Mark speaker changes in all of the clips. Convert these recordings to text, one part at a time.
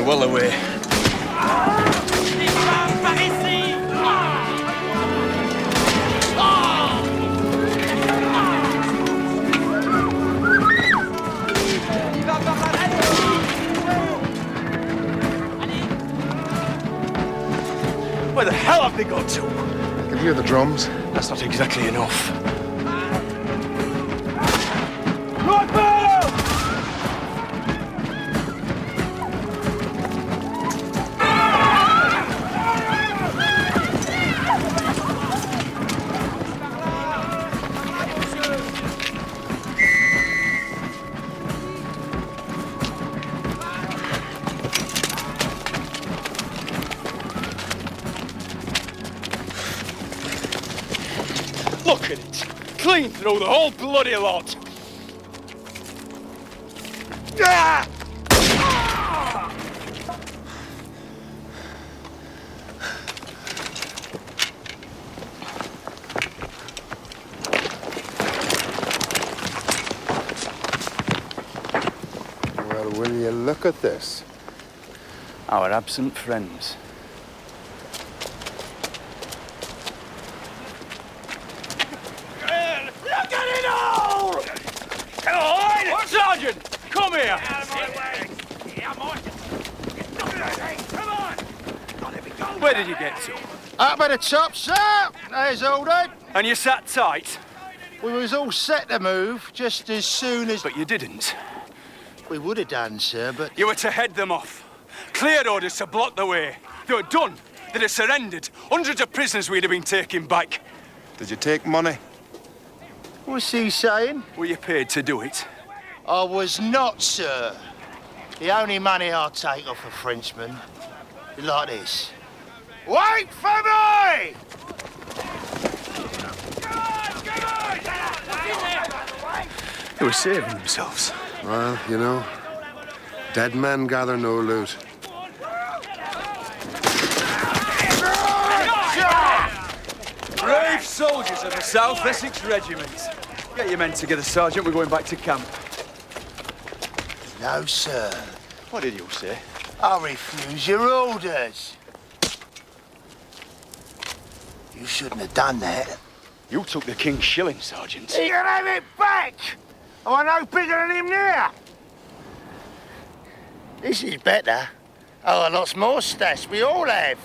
Speaker 1: We're well away. Where the hell have they got to?
Speaker 2: I can hear the drums.
Speaker 1: That's not exactly enough. Look at it! Clean through the whole bloody lot! Ah!
Speaker 2: Well, will you look at this?
Speaker 1: Our absent friends. Look at it all! Come on! Sergeant, come here! Where did you get to?
Speaker 3: Up at the top, sir. There's all right.
Speaker 1: And you sat tight,
Speaker 3: We was all set to move just as soon as...
Speaker 1: but you didn't.
Speaker 3: We would have done, sir, but...
Speaker 1: You were to head them off. Cleared orders to block the way. They were done. They'd have surrendered. Hundreds of prisoners we'd have been taking back.
Speaker 2: Did you take money?
Speaker 3: What's he saying?
Speaker 1: Were you paid to do it?
Speaker 3: I was not, sir. The only money I'll take off a Frenchman is like this. Wait for me!
Speaker 1: They were saving themselves.
Speaker 2: Well, you know, dead men gather no loot.
Speaker 1: Brave soldiers of the South Essex Regiment. Get your men together, Sergeant. We're going back to camp.
Speaker 3: No, sir.
Speaker 1: What did you say?
Speaker 3: I refuse your orders. You shouldn't have done that.
Speaker 1: You took the King's shilling, Sergeant.
Speaker 3: You can have it back! I'm no bigger than him now. This is better. Oh, lots more stats. We all have.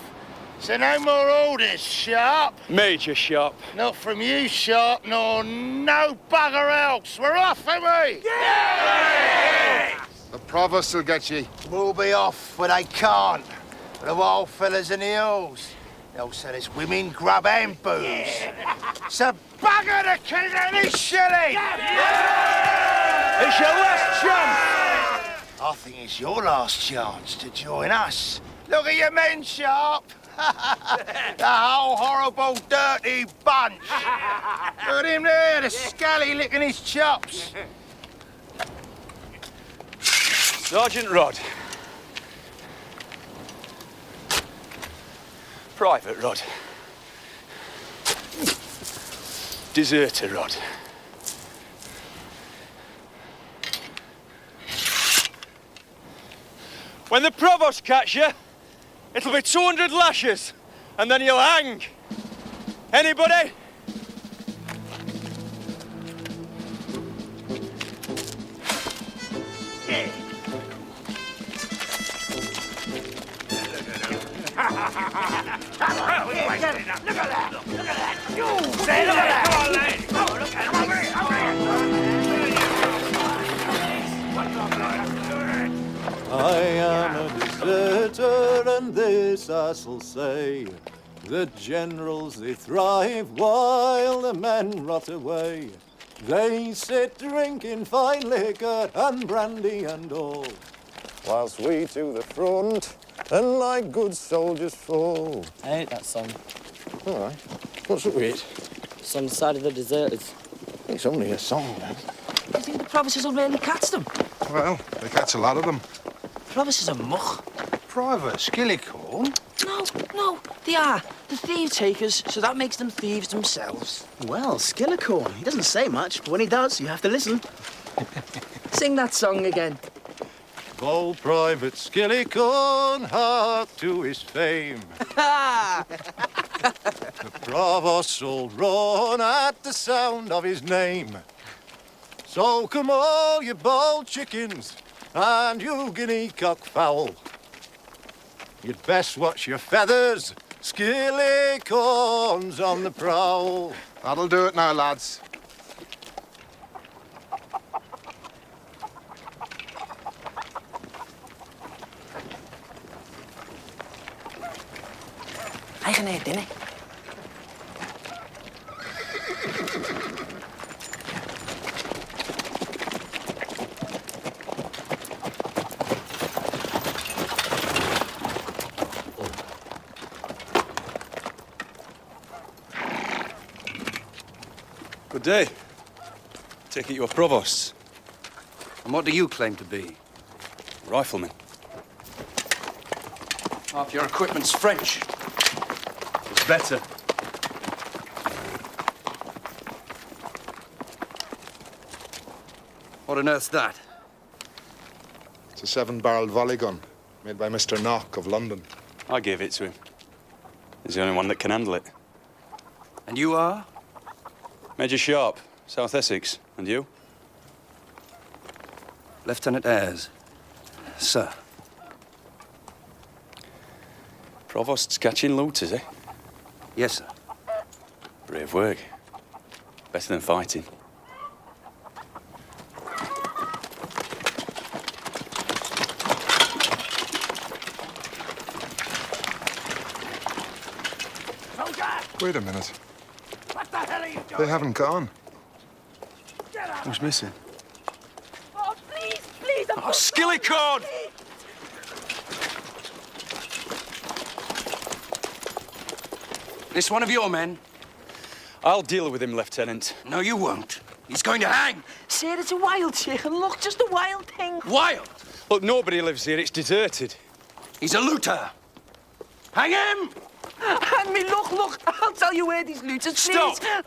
Speaker 3: So no more orders, Sharpe.
Speaker 1: Major Sharpe.
Speaker 3: Not from you, Sharpe, nor no bugger else. We're off, ain't we? Yeah!
Speaker 2: The provost will get ye.
Speaker 3: We'll be off, but they can't. The wild fellas in the hills. They'll sell us women, grub and booze. It's a bugger to kill any shilling!
Speaker 1: It's your last chance!
Speaker 3: I think it's your last chance to join us. Look at your men, Sharpe. The whole horrible, dirty bunch. Look at him there, the scally licking his chops.
Speaker 1: Sergeant Rod. Private Rod. Deserter Rod. When the provost catch you, it'll be 200 lashes, and then you'll hang. Anybody?
Speaker 4: I am a deserter, and this I shall say. The generals, they thrive while the men rot away. They sit drinking fine liquor and brandy and all, whilst we to the front and like good soldiers fall.
Speaker 5: I hate that song.
Speaker 4: All right. What's up with it?
Speaker 5: It's on the side of the deserters.
Speaker 4: It's only a song, man.
Speaker 5: Do you think the provinces will really catch them?
Speaker 2: Well, they catch a lot of them.
Speaker 5: Provinces are muck.
Speaker 3: Private Skillicorn?
Speaker 5: No, they are. The thief takers, so that makes them thieves themselves.
Speaker 6: Well, Skillicorn, he doesn't say much, but when he does, you have to listen.
Speaker 5: Sing that song again.
Speaker 4: Bold Private Skillycorn, hark to his fame. The provost will run at the sound of his name. So come all you bold chickens and you guinea cock fowl. You'd best watch your feathers, Skillycorn's on the prowl.
Speaker 2: That'll do it now, lads.
Speaker 5: Eigen eet, dinner.
Speaker 1: Good day. Take it you're provosts.
Speaker 7: And what do you claim to be?
Speaker 1: Rifleman.
Speaker 7: Half your equipment's French. It's better. What on earth's that?
Speaker 2: It's a 7-barreled volley gun made by Mr. Knock of London.
Speaker 1: I gave it to him. He's the only one that can handle it.
Speaker 7: And you are?
Speaker 1: Major Sharpe, South Essex. And you?
Speaker 7: Lieutenant Ayres. Sir.
Speaker 1: Provost's catching looters, eh?
Speaker 7: Yes, sir.
Speaker 1: Brave work. Better than fighting.
Speaker 2: Wait a minute.
Speaker 3: What the hell are you doing?
Speaker 2: They haven't gone.
Speaker 1: Who's missing?
Speaker 8: Oh, please, please.
Speaker 1: Oh, Skillycorn!
Speaker 7: This one of your men?
Speaker 1: I'll deal with him, Lieutenant.
Speaker 7: No, you won't. He's going to hang.
Speaker 5: Sir, it's a wild chicken. Look, just a wild thing.
Speaker 7: Wild.
Speaker 1: Look, nobody lives here. It's deserted.
Speaker 7: He's a looter. Hang him!
Speaker 5: Hang me, look. I'll tell you where these looters,
Speaker 1: Stop!
Speaker 5: please.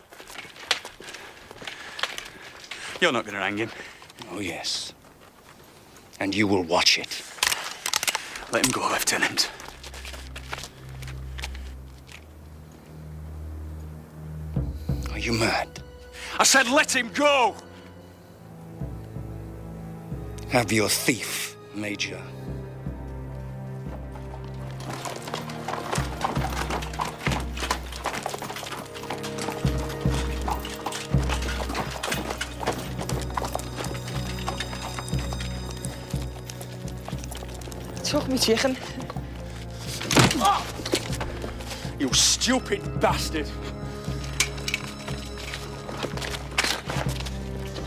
Speaker 1: You're not going to hang him.
Speaker 7: Oh, yes. And you will watch it.
Speaker 1: Let him go, Lieutenant.
Speaker 7: Are you mad?
Speaker 1: I said let him go!
Speaker 7: Have your thief, Major.
Speaker 5: Took me, chicken.
Speaker 1: You stupid bastard!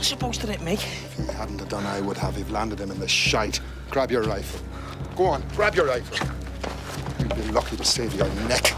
Speaker 5: Supposed to hit me.
Speaker 2: If he hadn't have done, I would have. You've landed him in the shite. Grab your rifle. Go on, grab your rifle. You'll be lucky to save your neck.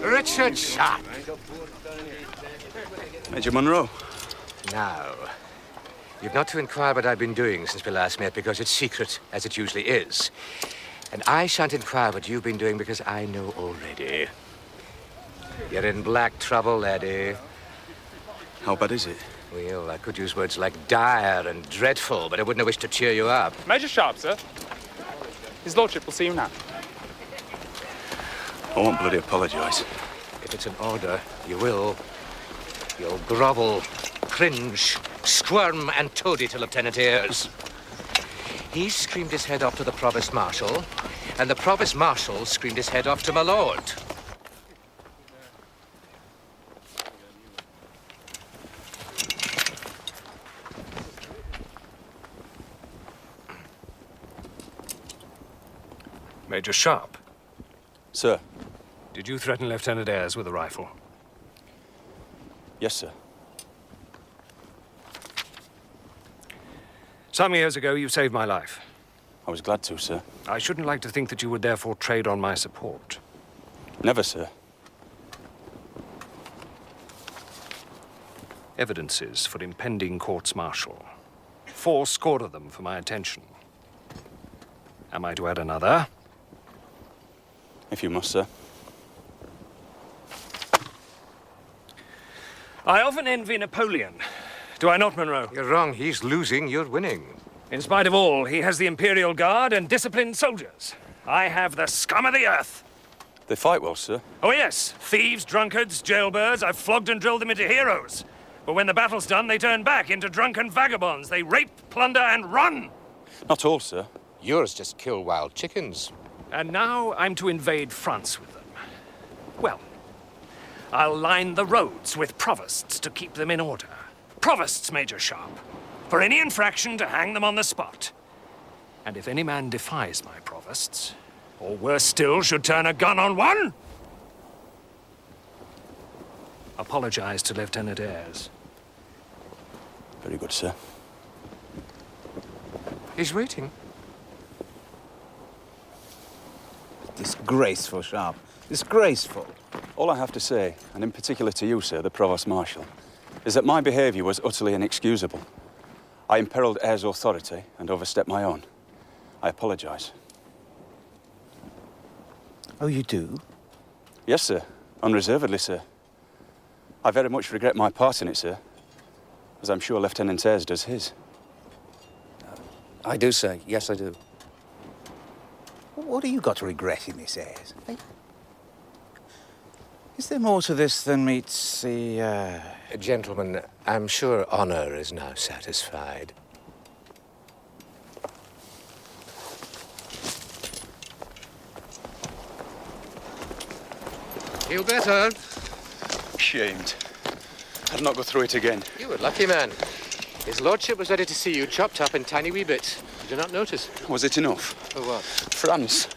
Speaker 3: Richard Sharpe.
Speaker 1: Major Monroe.
Speaker 9: Now, you've not to inquire what I've been doing since we last met because it's secret, as it usually is. And I shan't inquire what you've been doing because I know already. You're in black trouble, laddie.
Speaker 1: How bad is it?
Speaker 9: Well, I could use words like dire and dreadful, but I wouldn't wish to cheer you up.
Speaker 10: Major Sharpe, sir. His lordship will see you now.
Speaker 1: I won't bloody apologise.
Speaker 9: If it's an order, you will. You'll grovel, cringe, squirm, and toady to Lieutenant Ayres. He screamed his head off to the Provost Marshal, and the Provost Marshal screamed his head off to my lord.
Speaker 11: Major Sharpe,
Speaker 1: Sir.
Speaker 11: did you threaten Lieutenant Ayres with a rifle?
Speaker 1: Yes, sir.
Speaker 11: Some years ago, you saved my life.
Speaker 12: I was glad to, sir.
Speaker 11: I shouldn't like to think that you would therefore trade on my support.
Speaker 12: Never, sir.
Speaker 11: Evidences for impending courts-martial. 4 of them for my attention. Am I to add another?
Speaker 12: If you must, sir.
Speaker 11: I often envy Napoleon. Do I not, Monroe?
Speaker 9: You're wrong. He's losing, you're winning.
Speaker 11: In spite of all, he has the Imperial Guard and disciplined soldiers. I have the scum of the earth.
Speaker 12: They fight well, sir.
Speaker 11: Oh, yes. Thieves, drunkards, jailbirds. I've flogged and drilled them into heroes. But when the battle's done, they turn back into drunken vagabonds. They rape, plunder, and run.
Speaker 12: Not all, sir.
Speaker 9: Yours just kill wild chickens.
Speaker 11: And now I'm to invade France with them. Well, I'll line the roads with provosts to keep them in order. Provosts, Major Sharpe. For any infraction, to hang them on the spot. And if any man defies my provosts, or worse still, should turn a gun on one, apologize to Lieutenant Ayres.
Speaker 12: Very good, sir.
Speaker 9: He's waiting.
Speaker 3: Disgraceful, Sharpe. Disgraceful.
Speaker 12: All I have to say, and in particular to you, sir, the Provost Marshal, is that my behaviour was utterly inexcusable. I imperilled Ayres' authority and overstepped my own. I apologise.
Speaker 3: Oh, you do?
Speaker 12: Yes, sir. Unreservedly, sir. I very much regret my part in it, sir, as I'm sure Lieutenant Ayres does his.
Speaker 7: I do, sir. Yes, I do.
Speaker 3: What have you got to regret in this, Ayres? Eh? Is there more to this than meets the,
Speaker 9: Gentlemen, I'm sure honor is now satisfied. Feel better?
Speaker 12: Shamed. I'd not go through it again.
Speaker 9: You were lucky, man. His lordship was ready to see you chopped up in tiny wee bits. Did you not notice?
Speaker 12: Was it enough?
Speaker 9: For what?
Speaker 12: France.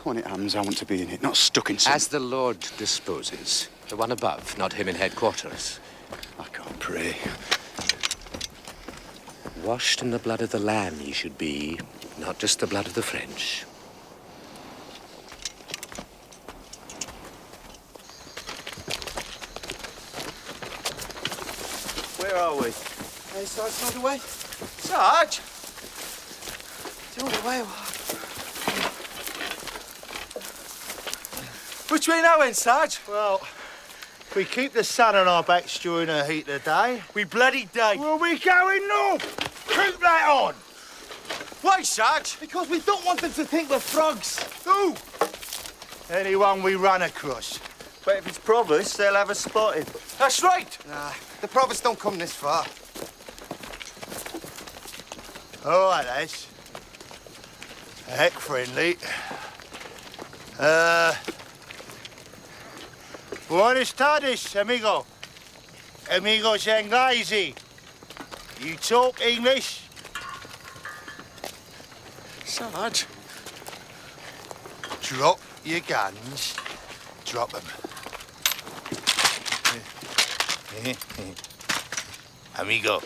Speaker 12: When it happens, I want to be in it, not stuck in some...
Speaker 9: As the Lord disposes. The one above, not him in headquarters.
Speaker 12: I can't pray.
Speaker 9: Washed in the blood of the Lamb ye should be, not just the blood of the French.
Speaker 3: Where are we?
Speaker 5: Hey, Sarge, not away. Sarge! Not away. Which way now, then, Sarge?
Speaker 3: Well, we keep the sun on our backs during the heat of the day.
Speaker 5: We bloody day.
Speaker 3: Well, we going north. Keep that on.
Speaker 5: Why, Sarge? Because we don't want them to think we're frogs.
Speaker 3: Who? Anyone we run across.
Speaker 5: But if it's Provost, they'll have us spotted. That's right. Nah, the Provost don't come this far.
Speaker 3: All right, lads. Heck friendly. Buenas tardes, amigo. Amigos inglesi. You talk English?
Speaker 5: Sarge?
Speaker 3: Drop your guns. Drop them. Amigo.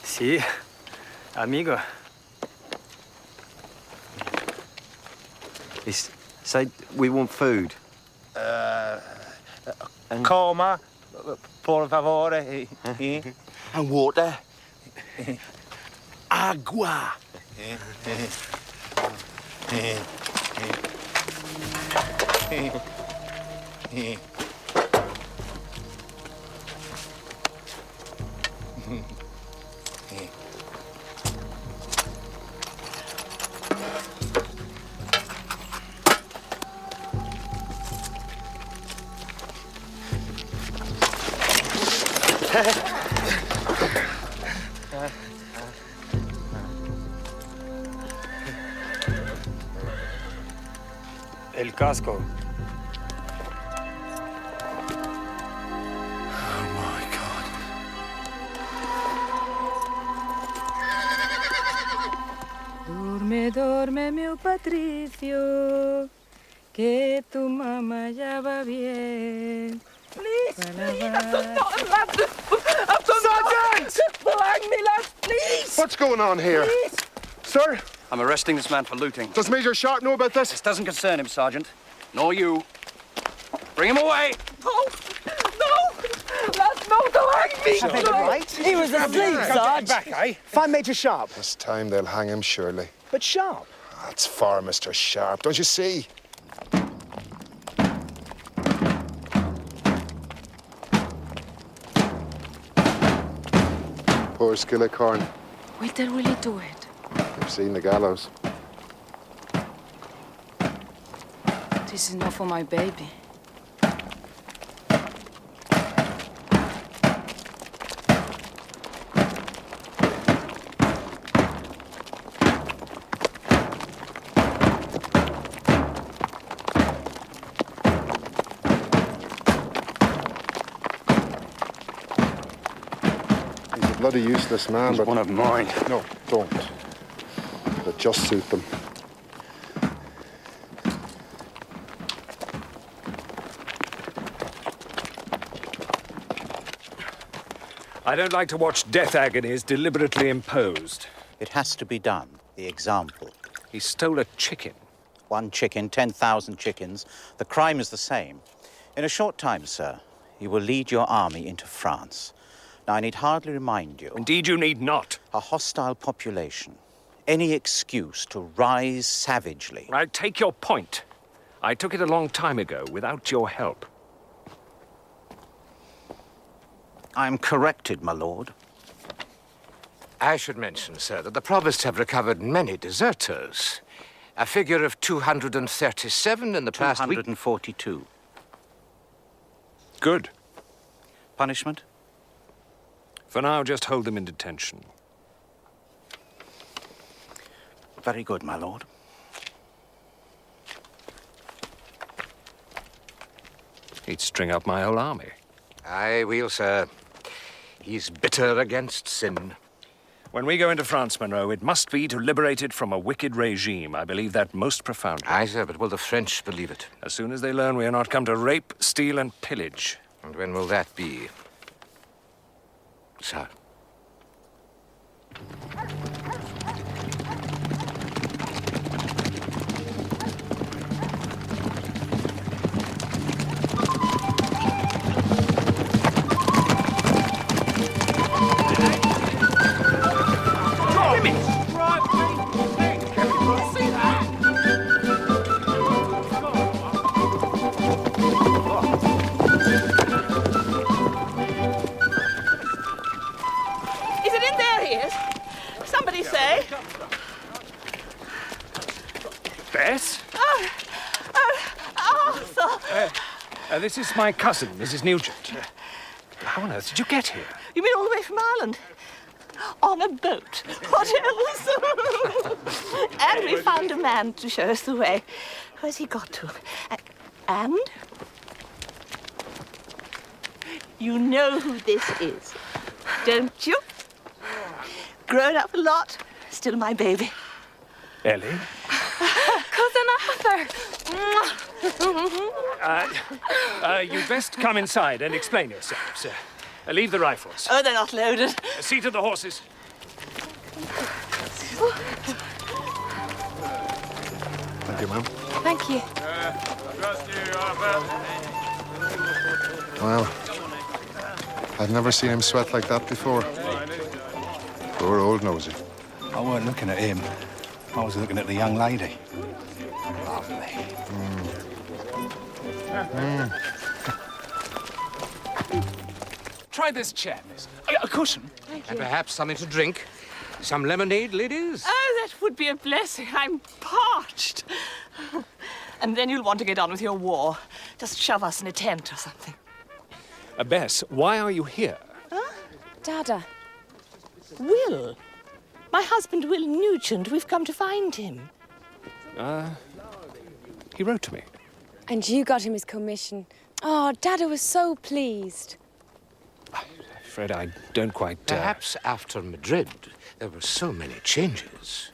Speaker 5: Sí, amigo. It's say we want food.
Speaker 3: Coma, por favore.
Speaker 5: And water. Agua.
Speaker 10: El casco.
Speaker 3: Oh, my God.
Speaker 8: Dorme, dorme, meu Patricio, que tu mamá ya va bien. Please, I've done nothing, lads. I've done Sergeant! Well, hang me, lads, please.
Speaker 2: What's going on here?
Speaker 8: Please.
Speaker 2: Sir?
Speaker 7: I'm arresting this man for looting.
Speaker 2: Does Major Sharpe know about this?
Speaker 7: This doesn't concern him, Sergeant. Nor you. Bring him away!
Speaker 8: No! Lads, no, don't hang me!
Speaker 6: I think you're right. He was asleep, Sarge.
Speaker 5: Back, eh?
Speaker 6: Find Major Sharpe.
Speaker 2: This time they'll hang him, surely.
Speaker 6: But Sharpe?
Speaker 2: That's far, Mr. Sharpe. Don't you see? Poor Skillicorn.
Speaker 8: Will they really do it?
Speaker 2: You've seen the gallows.
Speaker 8: This is not for my baby.
Speaker 2: He's a bloody useless man,
Speaker 12: He's
Speaker 2: but...
Speaker 12: one of mine.
Speaker 2: No, don't. It'll just suit them.
Speaker 11: I don't like to watch death agonies deliberately imposed.
Speaker 13: It has to be done. The example.
Speaker 11: He stole a chicken.
Speaker 13: 1 chicken, 10,000 chickens. The crime is the same. In a short time, sir, you will lead your army into France. Now, I need hardly remind you.
Speaker 11: Indeed, you need not.
Speaker 13: A hostile population. Any excuse to rise savagely.
Speaker 11: I take your point. I took it a long time ago without your help.
Speaker 13: I am corrected, my lord.
Speaker 9: I should mention, sir, that the provosts have recovered many deserters. A figure of 237 in the past week.
Speaker 13: 242.
Speaker 11: Good.
Speaker 13: Punishment?
Speaker 11: For now, just hold them in detention.
Speaker 13: Very good, my lord.
Speaker 11: He'd string up my whole army.
Speaker 9: I will, sir. He's bitter against sin.
Speaker 11: When we go into France, Monroe, it must be to liberate it from a wicked regime. I believe that most profoundly.
Speaker 9: Aye, sir, but will the French believe it?
Speaker 11: As soon as they learn we are not come to rape, steal, and pillage.
Speaker 9: And when will that be, sir?
Speaker 8: Is it in there, he is? Somebody say.
Speaker 11: Bess?
Speaker 8: Arthur!
Speaker 11: This is my cousin, Mrs. Nugent. How on earth did you get here?
Speaker 8: You mean all the way from Ireland? On a boat. What else? And we found a man to show us the way. Where's he got to? And? You know who this is, don't you? Grown up a lot, still my baby.
Speaker 11: Ellie?
Speaker 8: Cousin Arthur!
Speaker 11: You'd best come inside and explain yourselves. Leave the rifles.
Speaker 8: Oh, they're not loaded.
Speaker 11: See to the horses.
Speaker 2: Thank you, ma'am.
Speaker 8: Thank you.
Speaker 2: Well, I've never seen him sweat like that before. Poor old nosy.
Speaker 5: I weren't looking at him. I was looking at the young lady. Lovely.
Speaker 11: Try this chair, miss.
Speaker 10: A cushion.
Speaker 9: And perhaps something to drink. Some lemonade, ladies?
Speaker 8: Oh, that would be a blessing. I'm parched. And then you'll want to get on with your war. Just shove us in a tent or something.
Speaker 11: Bess, why are you here?
Speaker 8: Huh? Dada. Will. My husband, Will Nugent. We've come to find him.
Speaker 11: He wrote to me.
Speaker 14: And you got him his commission. Oh, Dada was so pleased.
Speaker 11: I'm afraid I don't quite...
Speaker 9: Perhaps after Madrid, there were so many changes.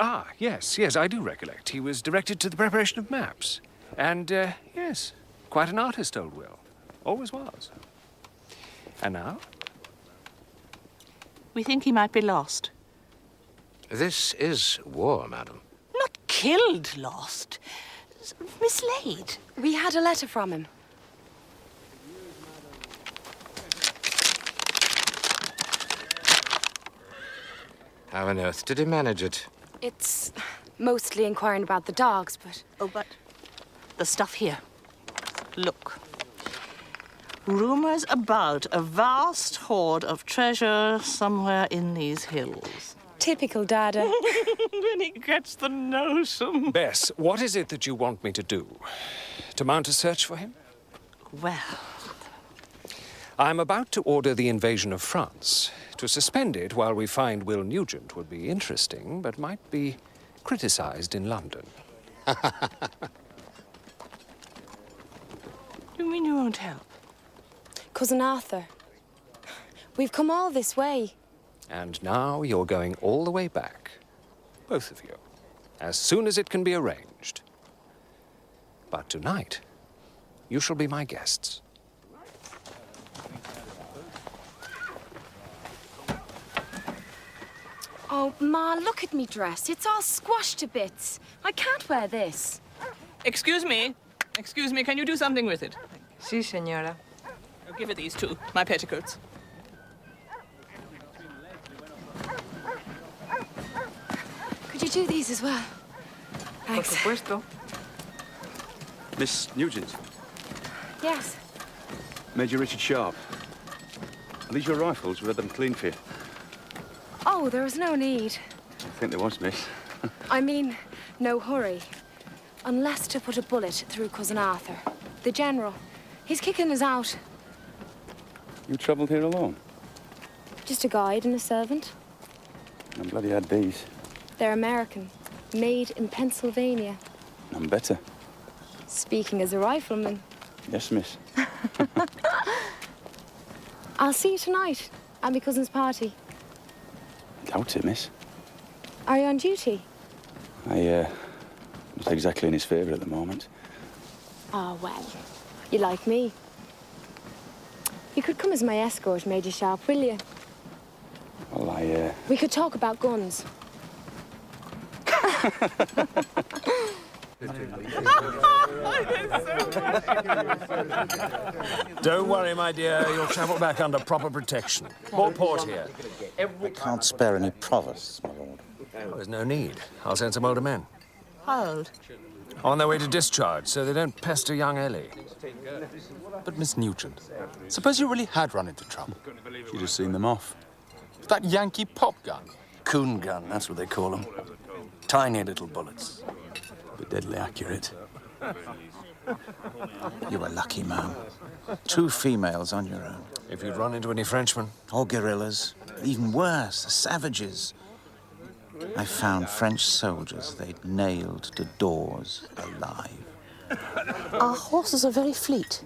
Speaker 11: Ah, yes, I do recollect. He was directed to the preparation of maps. And, yes, quite an artist, old Will. Always was. And now?
Speaker 8: We think he might be lost.
Speaker 9: This is war, madam.
Speaker 8: Not killed, lost. Mislaid.
Speaker 14: We had a letter from him.
Speaker 9: How on earth did he manage it?
Speaker 14: It's mostly inquiring about the dogs, but...
Speaker 8: Oh, but the stuff here. Look. Rumors about a vast hoard of treasure somewhere in these hills.
Speaker 14: Typical Dada.
Speaker 8: When he gets the notion.
Speaker 11: Bess, what is it that you want me to do? To mount a search for him?
Speaker 8: Well...
Speaker 11: I'm about to order the invasion of France. To suspend it while we find Will Nugent would be interesting, but might be criticized in London.
Speaker 8: You mean you won't help?
Speaker 14: Cousin Arthur. We've come all this way.
Speaker 11: And now you're going all the way back. Both of you. As soon as it can be arranged. But tonight, you shall be my guests.
Speaker 14: Oh, Ma, look at me dress. It's all squashed to bits. I can't wear this.
Speaker 8: Excuse me. Excuse me, can you do something with it?
Speaker 15: Sí, señora.
Speaker 8: I'll give it these two, my petticoats.
Speaker 14: Could you do these as well? Thanks.
Speaker 15: Por supuesto.
Speaker 12: Miss Nugent,
Speaker 14: Yes.
Speaker 12: Major Richard Sharpe. Are these your rifles? We'll have them clean for you.
Speaker 14: Oh, there was no need.
Speaker 12: I think there was, miss.
Speaker 14: I mean, no hurry. Unless to put a bullet through Cousin Arthur. The General. He's kicking us out.
Speaker 12: You travelled here alone?
Speaker 14: Just a guide and a servant.
Speaker 12: I'm glad you had these.
Speaker 14: They're American. Made in Pennsylvania.
Speaker 12: I'm better.
Speaker 14: Speaking as a rifleman.
Speaker 12: Yes, miss.
Speaker 14: I'll see you tonight at my cousin's party.
Speaker 12: Doubt it, miss.
Speaker 14: Are you on duty?
Speaker 12: Not exactly in his favour at the moment.
Speaker 14: Oh, well, you like me. You could come as my escort, Major Sharpe, will you?
Speaker 12: Well,
Speaker 14: We could talk about guns.
Speaker 11: Don't worry, my dear. You'll travel back under proper protection. More port here.
Speaker 13: I can't spare any provosts, my lord.
Speaker 11: Oh, there's no need. I'll send some older men.
Speaker 8: How old?
Speaker 11: On their way to discharge, so they don't pester young Ellie.
Speaker 16: But Miss Nugent, suppose you really had run into trouble.
Speaker 12: You'd have seen them off.
Speaker 16: That Yankee pop gun.
Speaker 7: Coon gun, that's what they call them. Tiny little bullets.
Speaker 12: But deadly accurate.
Speaker 13: You were lucky, ma'am. 2 females on your own.
Speaker 11: If you'd run into any Frenchmen.
Speaker 13: Or guerrillas. Even worse, the savages. I found French soldiers they'd nailed to doors alive.
Speaker 8: Our horses are very fleet.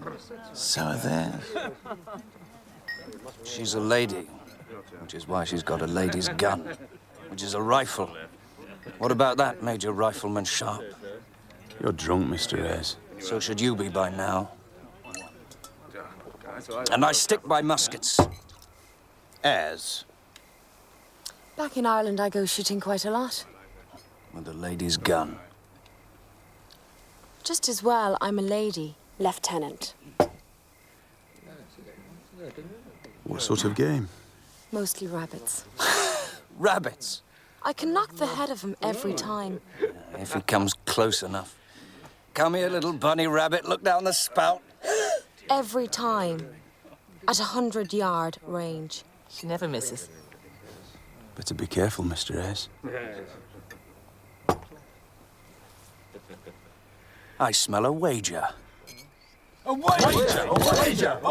Speaker 13: So are theirs.
Speaker 7: She's a lady, which is why she's got a lady's gun, which is a rifle. What about that, Major Rifleman Sharpe?
Speaker 12: You're drunk, Mr. Ayres.
Speaker 7: So should you be by now. And I stick by muskets.
Speaker 13: Ayres.
Speaker 14: Back in Ireland, I go shooting quite a lot.
Speaker 7: With a lady's gun.
Speaker 14: Just as well, I'm a lady, Lieutenant.
Speaker 12: What sort of game?
Speaker 14: Mostly rabbits.
Speaker 7: Rabbits?
Speaker 14: I can knock the head of him every time.
Speaker 7: If he comes close enough. Come here, little bunny rabbit, look down the spout.
Speaker 14: Every time. At 100-yard range.
Speaker 8: She never misses.
Speaker 12: Better be careful, Mr. Ayres.
Speaker 7: I smell a wager.
Speaker 3: A wager! A wager! A wager! A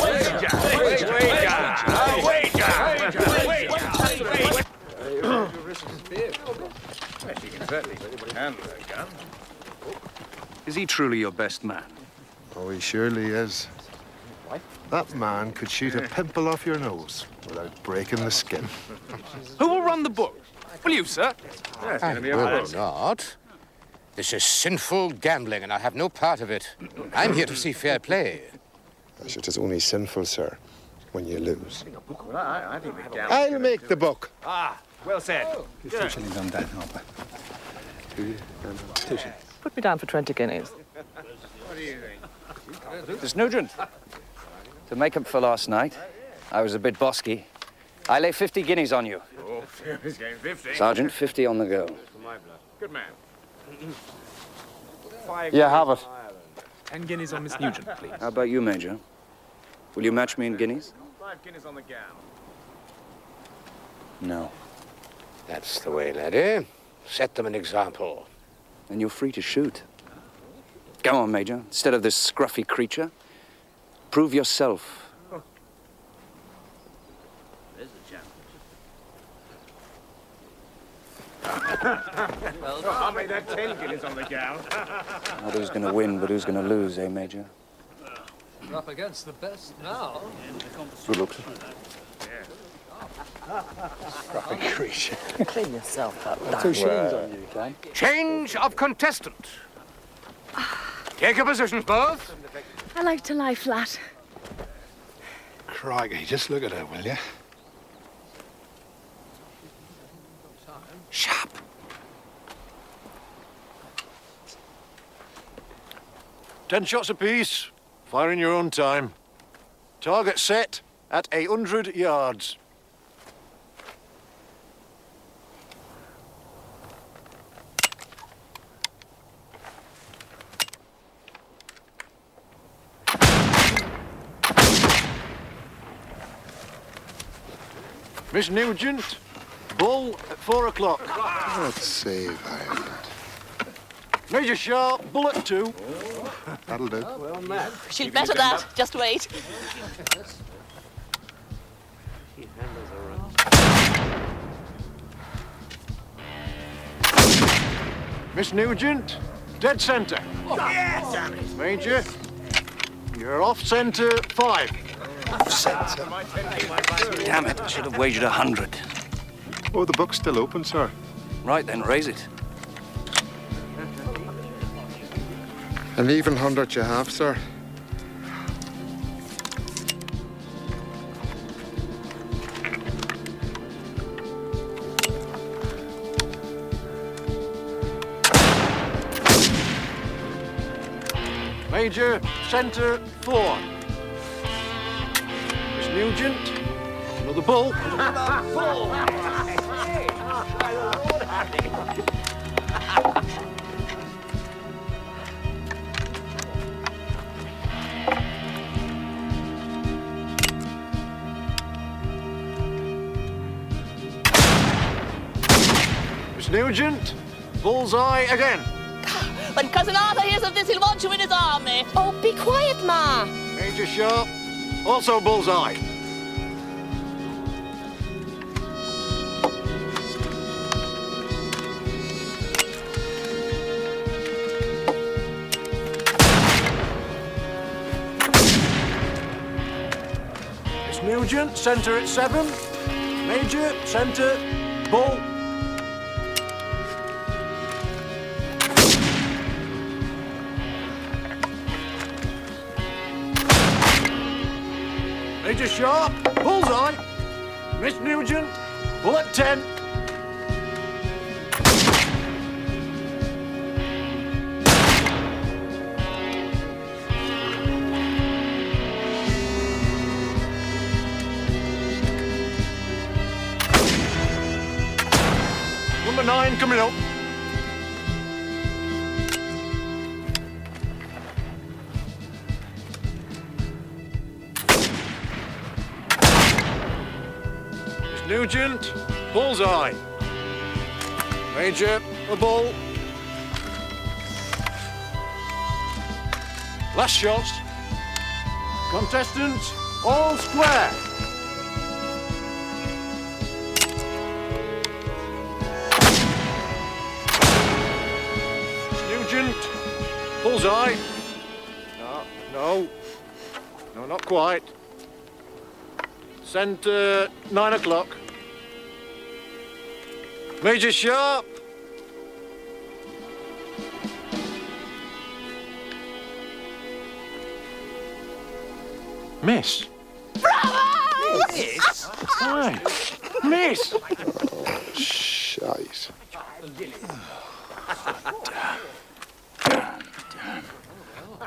Speaker 3: wager! A wager!
Speaker 2: Is he truly your best man? Oh, he surely is. That man could shoot a pimple off your nose without breaking the skin.
Speaker 10: Who will run the book? Will you, sir?
Speaker 9: I will not. This is sinful gambling, and I have no part of it. I'm here to see fair play.
Speaker 2: It is only sinful, sir, when you lose.
Speaker 3: Well, I think we're down.
Speaker 2: I'll make the book.
Speaker 11: Ah, well said.
Speaker 16: Here's 2 shillings on that, Harper. 2 shillings.
Speaker 6: Put me down for 20 guineas.
Speaker 3: What do you think?
Speaker 7: Miss Nugent, to make up for last night, I was a bit bosky. I lay 50 guineas on you.
Speaker 3: Oh, he's getting 50.
Speaker 7: Sergeant, 50 on the go.
Speaker 3: Good man.
Speaker 7: Yeah, have it.
Speaker 10: 10 guineas on Miss Nugent, please.
Speaker 7: How about you, Major? Will you match me in guineas?
Speaker 3: 5 guineas on the gown.
Speaker 7: No.
Speaker 9: That's the way, laddie. Set them an example.
Speaker 7: Then you're free to shoot. Come on, Major. Instead of this scruffy creature, prove yourself.
Speaker 3: There's the chap. Well, I'll make that 10 guineas on the gown.
Speaker 7: Not who's going to win, but who's going to lose, eh, Major?
Speaker 15: You're up against the best now.
Speaker 7: Good looks.
Speaker 6: Scruffy creature. Clean yourself up.
Speaker 16: 2 shillings on you, Ken.
Speaker 9: Change of contestant. Take your positions, both.
Speaker 14: I like to lie flat.
Speaker 2: Crikey, just look at her, will you?
Speaker 9: Sharpe.
Speaker 2: Ten shots apiece. Fire in your own time. Target set at 800 yards. Miss Nugent, bull at 4 o'clock. Let's save Ireland. Major Sharpe, bull at 2. That'll do.
Speaker 8: She'll better that. Just wait.
Speaker 2: Miss Nugent, dead centre.
Speaker 3: Yes!
Speaker 2: Major, you're off centre 5.
Speaker 7: Centre. Damn it, I should have wagered 100.
Speaker 2: Oh, the book's still open, sir.
Speaker 7: Right then, raise it.
Speaker 2: An even 100 you have, sir. Major, centre 4. Miss Nugent, another bull. Miss Nugent, bullseye again.
Speaker 8: When Cousin Arthur hears of this, he'll want you in his army.
Speaker 14: Oh, be quiet, Ma.
Speaker 2: Major Sharpe, also bullseye. Miss Nugent, centre at 7. Major, centre, bull. Major Sharpe, bullseye. Miss Nugent, bull at 10. Number 9 coming up. Miss Nugent, bullseye. Major, a bull. Last shot. Contestants, all square. Nugent, bullseye. No, not quite. Centre, 9 o'clock. Major Sharpe. Miss?
Speaker 8: Miss?
Speaker 2: Aye. Miss!
Speaker 3: Shite.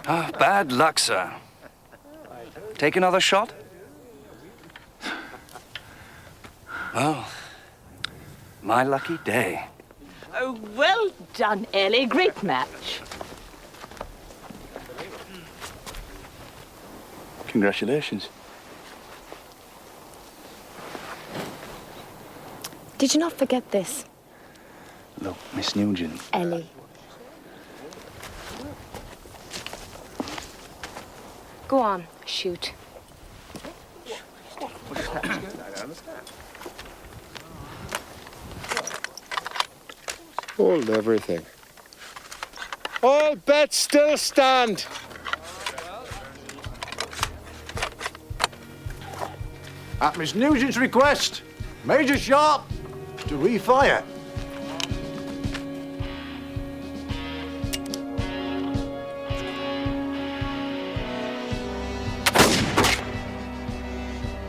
Speaker 7: Ah, bad luck, sir. Take another shot? Well, my lucky day.
Speaker 8: Oh, well done, Ellie. Great match.
Speaker 3: Congratulations.
Speaker 14: Did you not forget this?
Speaker 3: Look, Miss Nugent.
Speaker 14: Ellie. Go on, shoot.
Speaker 3: Hold everything. All bets still stand.
Speaker 2: At Miss Nugent's request, Major Sharpe to refire.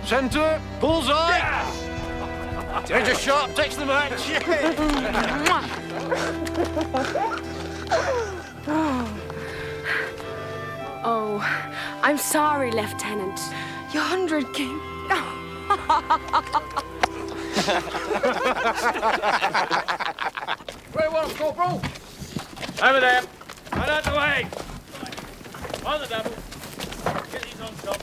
Speaker 2: Centre, bullseye. Yeah. Major Sharpe takes the match.
Speaker 14: Oh, I'm sorry, Lieutenant. Your 100 King.
Speaker 1: Where was Corporal? Over there. Right out the way. On the double. Get these on top.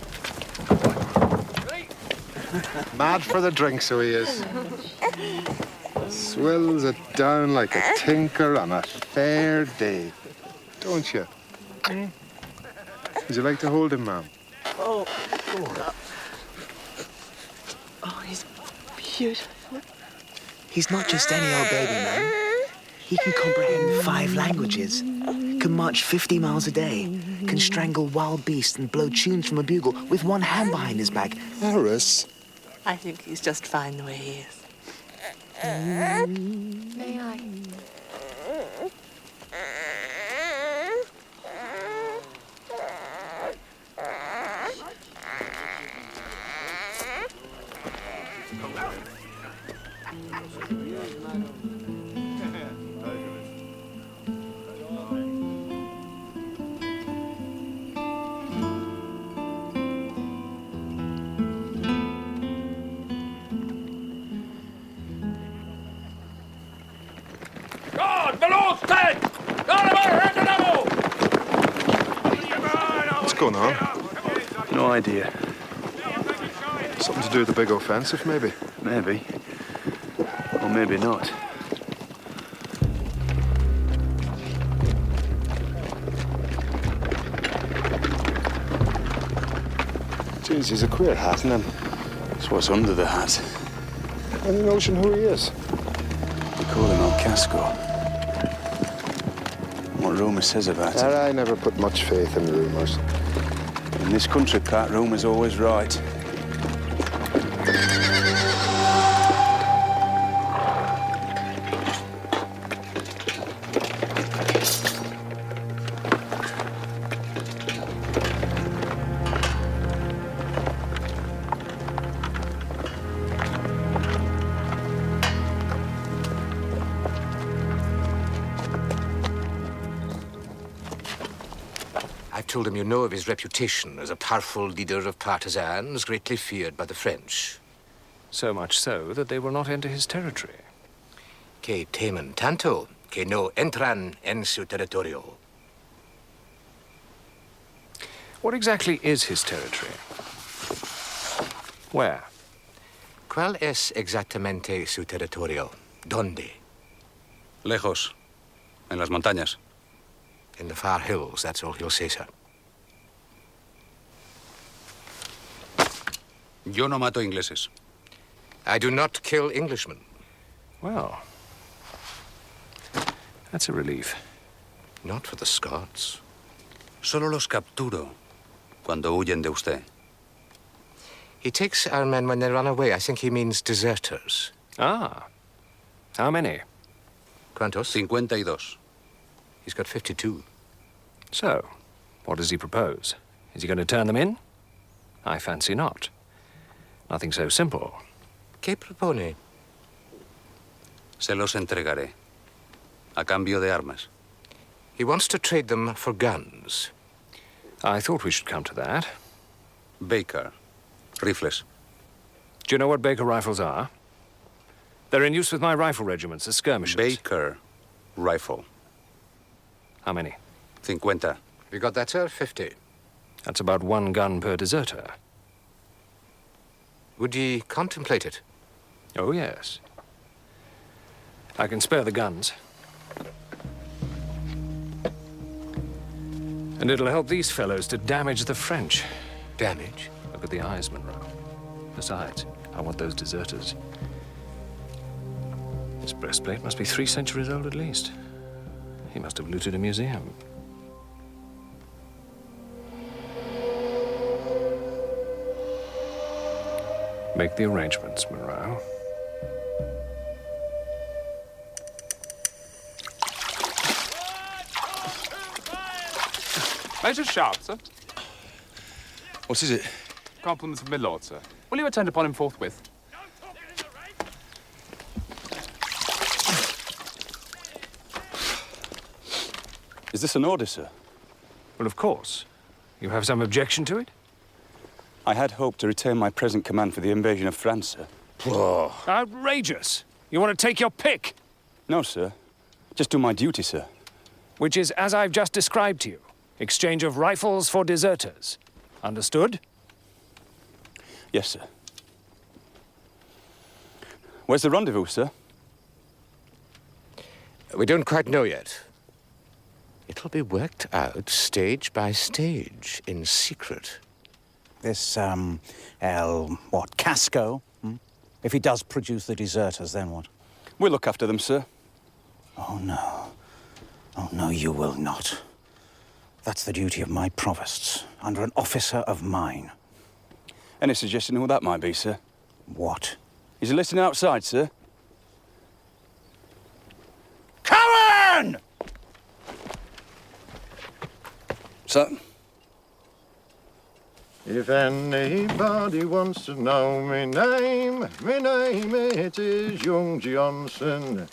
Speaker 3: Mad for the drink, so he is. Swills it down like a tinker on a fair day. Don't you? Would you like to hold him, ma'am?
Speaker 6: Oh. Oh, he's beautiful.
Speaker 17: He's not just any old baby, man. He can comprehend 5 languages, can march 50 miles a day, can strangle wild beasts and blow tunes from a bugle with one hand behind his back.
Speaker 3: Harris.
Speaker 6: I think he's just fine the way he is.
Speaker 14: May I?
Speaker 1: God, below 10!
Speaker 3: What's going on?
Speaker 12: No idea.
Speaker 3: Something to do with the big offensive, maybe?
Speaker 12: Maybe. Or maybe not.
Speaker 3: Jeez, he's a queer hat, isn't he?
Speaker 12: It's what's under the hat.
Speaker 3: Any notion who he is?
Speaker 12: They call him El Casco. What rumour says about it?
Speaker 3: I never put much faith in rumours.
Speaker 12: In this country, Pat, rumour's always right.
Speaker 9: I've told him you know of his reputation as a powerful leader of partisans, greatly feared by the French.
Speaker 11: So much so that they will not enter his territory.
Speaker 9: Que temen tanto que no entran en su territorio.
Speaker 11: What exactly is his territory? Where?
Speaker 9: ¿Cuál es exactamente su territorio? ¿Dónde?
Speaker 12: Lejos. En las montañas.
Speaker 9: In the far hills, that's all he'll say, sir.
Speaker 12: Yo no mato ingleses.
Speaker 9: I do not kill Englishmen.
Speaker 11: Well, that's a relief.
Speaker 9: Not for the Scots.
Speaker 12: Solo los capturo cuando huyen de usted.
Speaker 9: He takes our men when they run away. I think he means deserters.
Speaker 11: Ah. How many?
Speaker 9: ¿Cuántos?
Speaker 12: 52.
Speaker 9: He's got 52.
Speaker 11: So, what does he propose? Is he going to turn them in? I fancy not. Nothing so simple.
Speaker 9: ¿Qué propone?
Speaker 18: Se los entregaré. A cambio de armas.
Speaker 9: He wants to trade them for guns.
Speaker 11: I thought we should come to that.
Speaker 18: Baker. Rifles.
Speaker 11: Do you know what Baker rifles are? They're in use with my rifle regiments as skirmishers.
Speaker 18: Baker rifle.
Speaker 11: How many?
Speaker 18: 50.
Speaker 9: You got that, sir? 50.
Speaker 11: That's about 1 gun per deserter.
Speaker 9: Would ye contemplate it?
Speaker 11: Oh, yes. I can spare the guns. And it'll help these fellows to damage the French.
Speaker 9: Damage?
Speaker 11: Look at the eyes, Monroe. Besides, I want those deserters. This breastplate must be 3 centuries old at least. He must have looted a museum. Make the arrangements, Monroe.
Speaker 16: Major Sharpe, sir.
Speaker 12: What is it?
Speaker 16: Compliments of my lord, sir. Will you attend upon him forthwith?
Speaker 12: Is this an order, sir?
Speaker 11: Well, of course. You have some objection to it?
Speaker 12: I had hoped to retain my present command for the invasion of France, sir.
Speaker 11: Whoa. Outrageous! You want to take your pick?
Speaker 12: No, sir. Just do my duty, sir.
Speaker 11: Which is as I've just described to you. Exchange of rifles for deserters. Understood?
Speaker 12: Yes, sir. Where's the rendezvous, sir?
Speaker 9: We don't quite know yet. It'll be worked out stage by stage, in secret.
Speaker 13: This, Casco? Hmm? If he does produce the deserters, then what?
Speaker 12: We'll look after them, sir.
Speaker 13: Oh, no. Oh, no, you will not. That's the duty of my provosts, under an officer of mine.
Speaker 12: Any suggestion who that might be, sir?
Speaker 13: What?
Speaker 12: Is he listening outside, sir?
Speaker 13: Cowan!
Speaker 12: Sir?
Speaker 2: If anybody wants to know my name it is Young Johnson.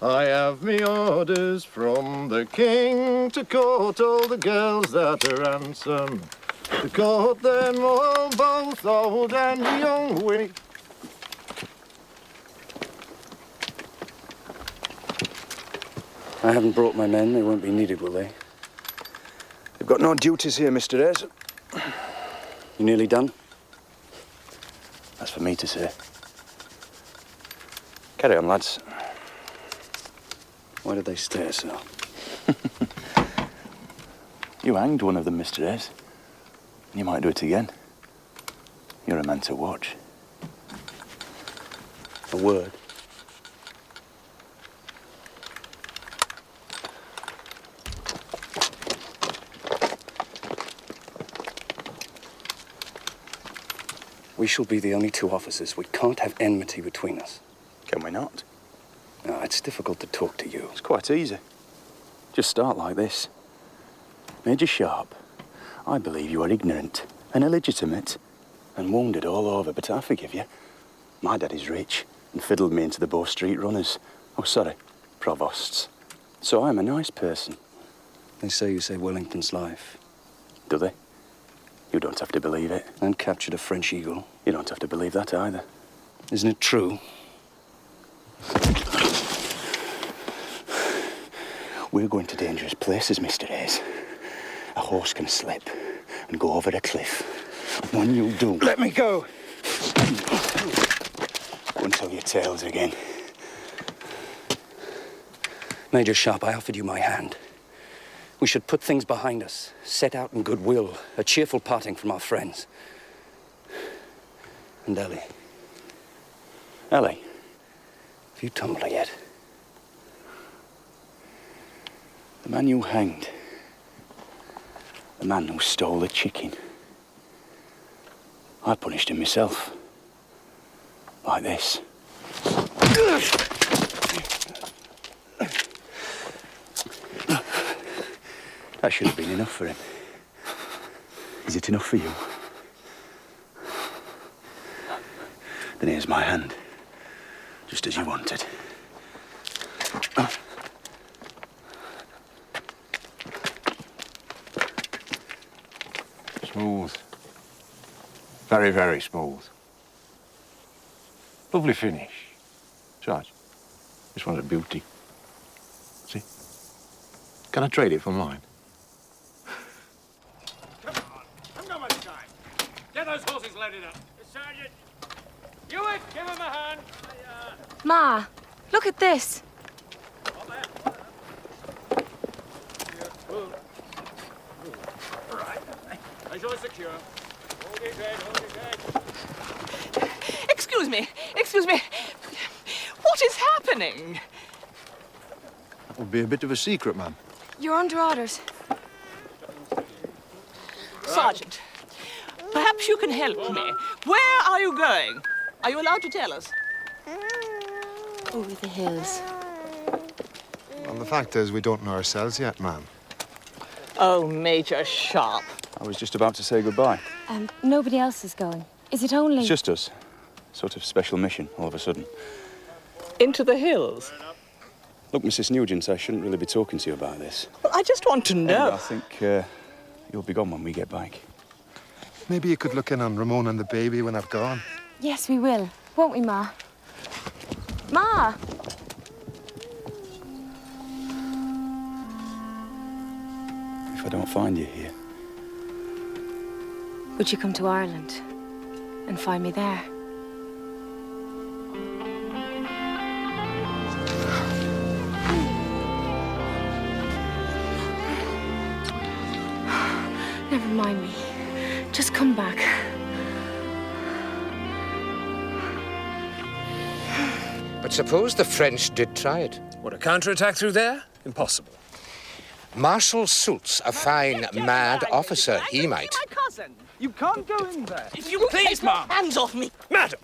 Speaker 2: I have me orders from the king to court all the girls that are handsome. To court them all, both old and young.
Speaker 12: I haven't brought my men. They won't be needed, will they? They've got no duties here, Mr. Ayres. You nearly done? That's for me to say. Carry on, lads. Why did they stare so? You hanged one of them, Mr. Ayres. You might do it again. You're a man to watch. A word. We shall be the only 2 officers. We can't have enmity between us. Can we not? No, it's difficult to talk to you. It's quite easy. Just start like this. Major Sharpe, I believe you are ignorant and illegitimate and wounded all over, but I forgive you. My daddy's rich and fiddled me into the Bow Street runners. Oh, sorry, provosts. So I'm a nice person. They say you saved Wellington's life. Do they? You don't have to believe it. And captured a French eagle. You don't have to believe that either. Isn't it true? We're going to dangerous places, Mr. Ayres. A horse can slip and go over a cliff. When you do... Let me go! Go and tell your tales again. Major Sharpe, I offered you my hand. We should put things behind us, set out in goodwill, a cheerful parting from our friends. And Ellie. Ellie, have you told her yet? The man you hanged. The man who stole the chicken. I punished him myself. Like this. That should have been enough for him. Is it enough for you? Then here's my hand. Just as you wanted.
Speaker 2: Smooth. Very, very smooth. Lovely finish. Sarge, this one's a beauty. See? Can I trade it for mine?
Speaker 11: Come on, this time. Get those horses loaded up. Sergeant, Hewitt, give him a hand.
Speaker 14: Ma, look at this.
Speaker 11: Ashore secure. Hold his head, hold his head.
Speaker 8: Excuse me, excuse me. What is happening?
Speaker 2: That would be a bit of a secret, ma'am.
Speaker 14: You're under orders.
Speaker 8: Sergeant, perhaps you can help me. Where are you going? Are you allowed to tell us?
Speaker 14: Over the hills.
Speaker 19: Well, the fact is, we don't know ourselves yet, ma'am.
Speaker 8: Oh, Major Sharpe.
Speaker 12: I was just about to say goodbye.
Speaker 14: Nobody else is going. Is it only...
Speaker 12: It's just us. Sort of special mission, all of a sudden.
Speaker 8: Into the hills?
Speaker 12: Look, Mrs. Nugent, I shouldn't really be talking to you about this.
Speaker 8: Well, I just want to know.
Speaker 12: I think you'll be gone when we get back.
Speaker 19: Maybe you could look in on Ramon and the baby when I've gone.
Speaker 14: Yes, we will. Won't we, Ma? Ma!
Speaker 12: If I don't find you here,
Speaker 14: Would you come to Ireland and find me there? Never mind me. Just come back.
Speaker 9: But suppose the French did try it.
Speaker 11: What, a counterattack through there? Impossible.
Speaker 9: Marshal Soult's a fine, mad officer. He might.
Speaker 8: My cousin.
Speaker 11: You can't go in there.
Speaker 8: If you please,
Speaker 11: Ma'am.
Speaker 8: hands off me.
Speaker 11: Madam.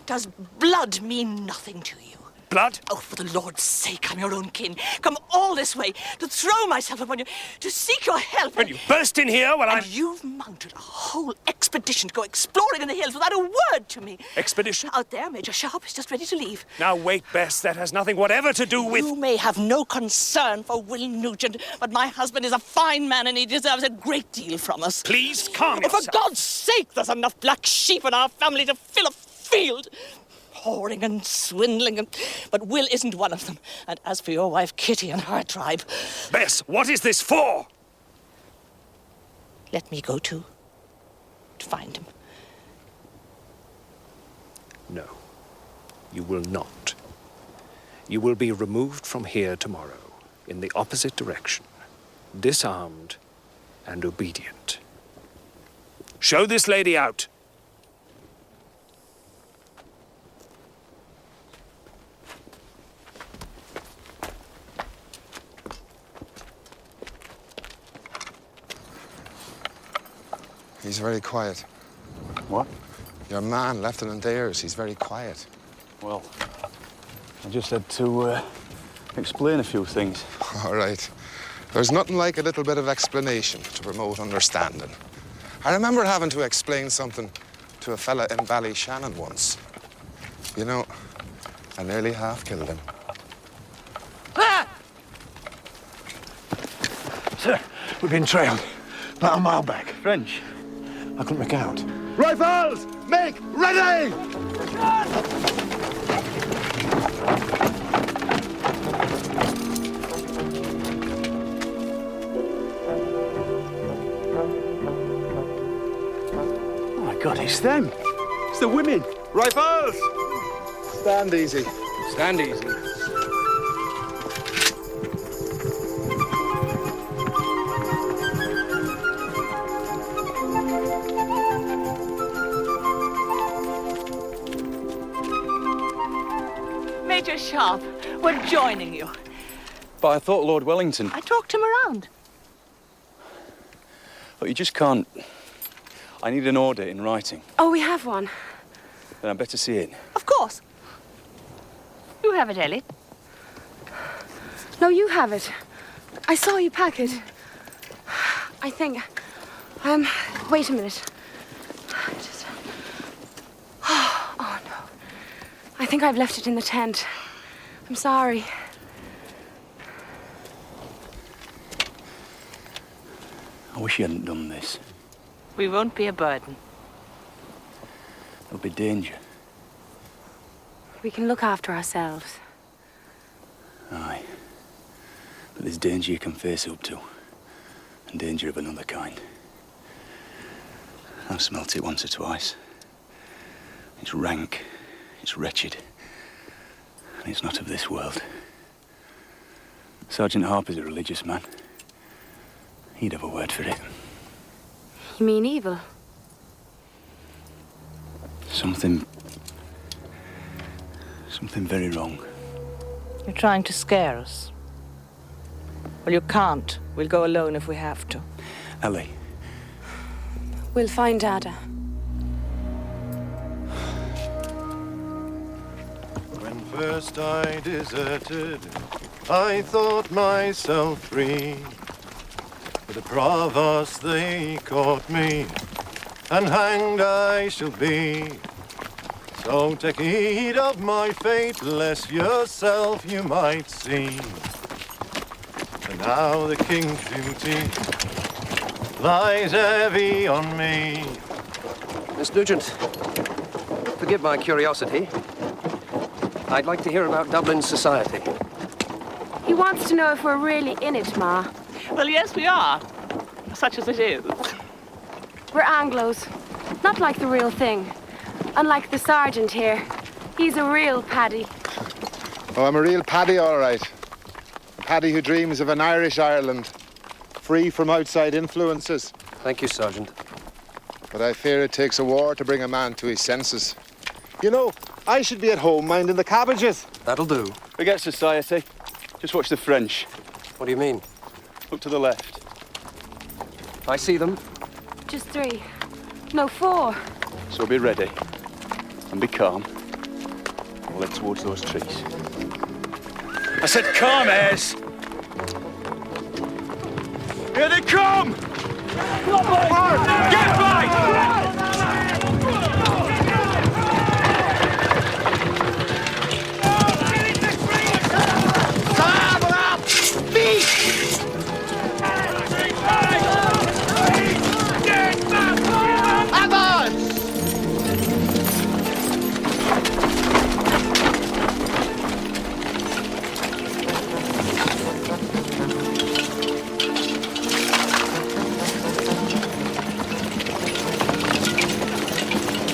Speaker 8: Does blood mean nothing to you?
Speaker 11: Blood?
Speaker 8: Oh, for the Lord's sake, I'm your own kin. Come all this way to throw myself upon you, to seek your help.
Speaker 11: When you burst in here when
Speaker 8: And you've mounted a whole expedition to go exploring in the hills without a word to me.
Speaker 11: Expedition?
Speaker 8: Out there, Major Sharpe is just ready to leave.
Speaker 11: Now wait, Bess. That has nothing whatever to do with...
Speaker 8: You may have no concern for Will Nugent, but my husband is a fine man and he deserves a great deal from us.
Speaker 11: Please, calm
Speaker 8: Oh,
Speaker 11: yourself.
Speaker 8: for God's sake, there's enough black sheep in our family to fill a field. Whoring and swindling, but Will isn't one of them. And as for your wife Kitty and her tribe...
Speaker 11: Bess, what is this for?
Speaker 8: Let me go too, to find him.
Speaker 11: No, you will not. You will be removed from here tomorrow, in the opposite direction, disarmed and obedient. Show this lady out.
Speaker 19: He's very quiet.
Speaker 12: What?
Speaker 19: Your man, Lieutenant Ayres, he's very quiet.
Speaker 12: Well, I just had to explain a few things.
Speaker 19: All right. There's nothing like a little bit of explanation to promote understanding. I remember having to explain something to a fella in Ballyshannon once. You know, I nearly half killed him.
Speaker 2: Sir, we've been trailed. About a mile back.
Speaker 12: French?
Speaker 2: I couldn't make out. Rifles! Make ready!
Speaker 12: Oh my God, it's them. It's the women.
Speaker 19: Rifles! Stand easy.
Speaker 11: Stand easy.
Speaker 8: Major Sharpe, we're joining you.
Speaker 12: But I thought Lord Wellington...
Speaker 8: I talked him around.
Speaker 12: Look, you just can't... I need an order in writing.
Speaker 14: Oh, we have one.
Speaker 12: Then I'd better see it.
Speaker 8: Of course. You have it, Ellie.
Speaker 14: No, you have it. I saw you pack it. I think... wait a minute. think I've left it in the tent. I'm sorry.
Speaker 12: I wish you hadn't done this.
Speaker 8: We won't be a burden.
Speaker 12: There'll be danger.
Speaker 14: We can look after ourselves.
Speaker 12: Aye. But there's danger you can face up to. And danger of another kind. I've smelt it once or twice. It's rank. It's wretched. And it's not of this world. Sergeant Harper's a religious man. He'd have a word for it.
Speaker 14: You mean evil?
Speaker 12: Something very wrong.
Speaker 8: You're trying to scare us. Well, you can't. We'll go alone if we have to.
Speaker 12: Ellie.
Speaker 14: We'll find Dada.
Speaker 2: When first I deserted, I thought myself free. But the provost, they caught me, and hanged I shall be. So take heed of my fate, lest yourself you might see. And now the king's duty lies heavy on me.
Speaker 20: Miss Nugent, forgive my curiosity. I'd like to hear about Dublin society.
Speaker 14: He wants to know if we're really in it, Ma.
Speaker 8: Well, yes, we are. Such as it is.
Speaker 14: We're Anglos. Not like the real thing. Unlike the sergeant here. He's a real paddy.
Speaker 19: Oh, I'm a real paddy, all right. Paddy who dreams of an Irish Ireland, free from outside influences.
Speaker 20: Thank you, Sergeant.
Speaker 19: But I fear it takes a war to bring a man to his senses. You know, I should be at home minding the cabbages.
Speaker 20: That'll do.
Speaker 12: Forget society. Just watch the French.
Speaker 20: What do you mean?
Speaker 12: Look to the left.
Speaker 20: I see them.
Speaker 14: Just 3. No, 4.
Speaker 12: So be ready. And be calm. We'll head towards those trees.
Speaker 1: I said calm, Ayres. Here they come! Get back!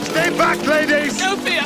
Speaker 19: Stay back, ladies!
Speaker 1: No fear!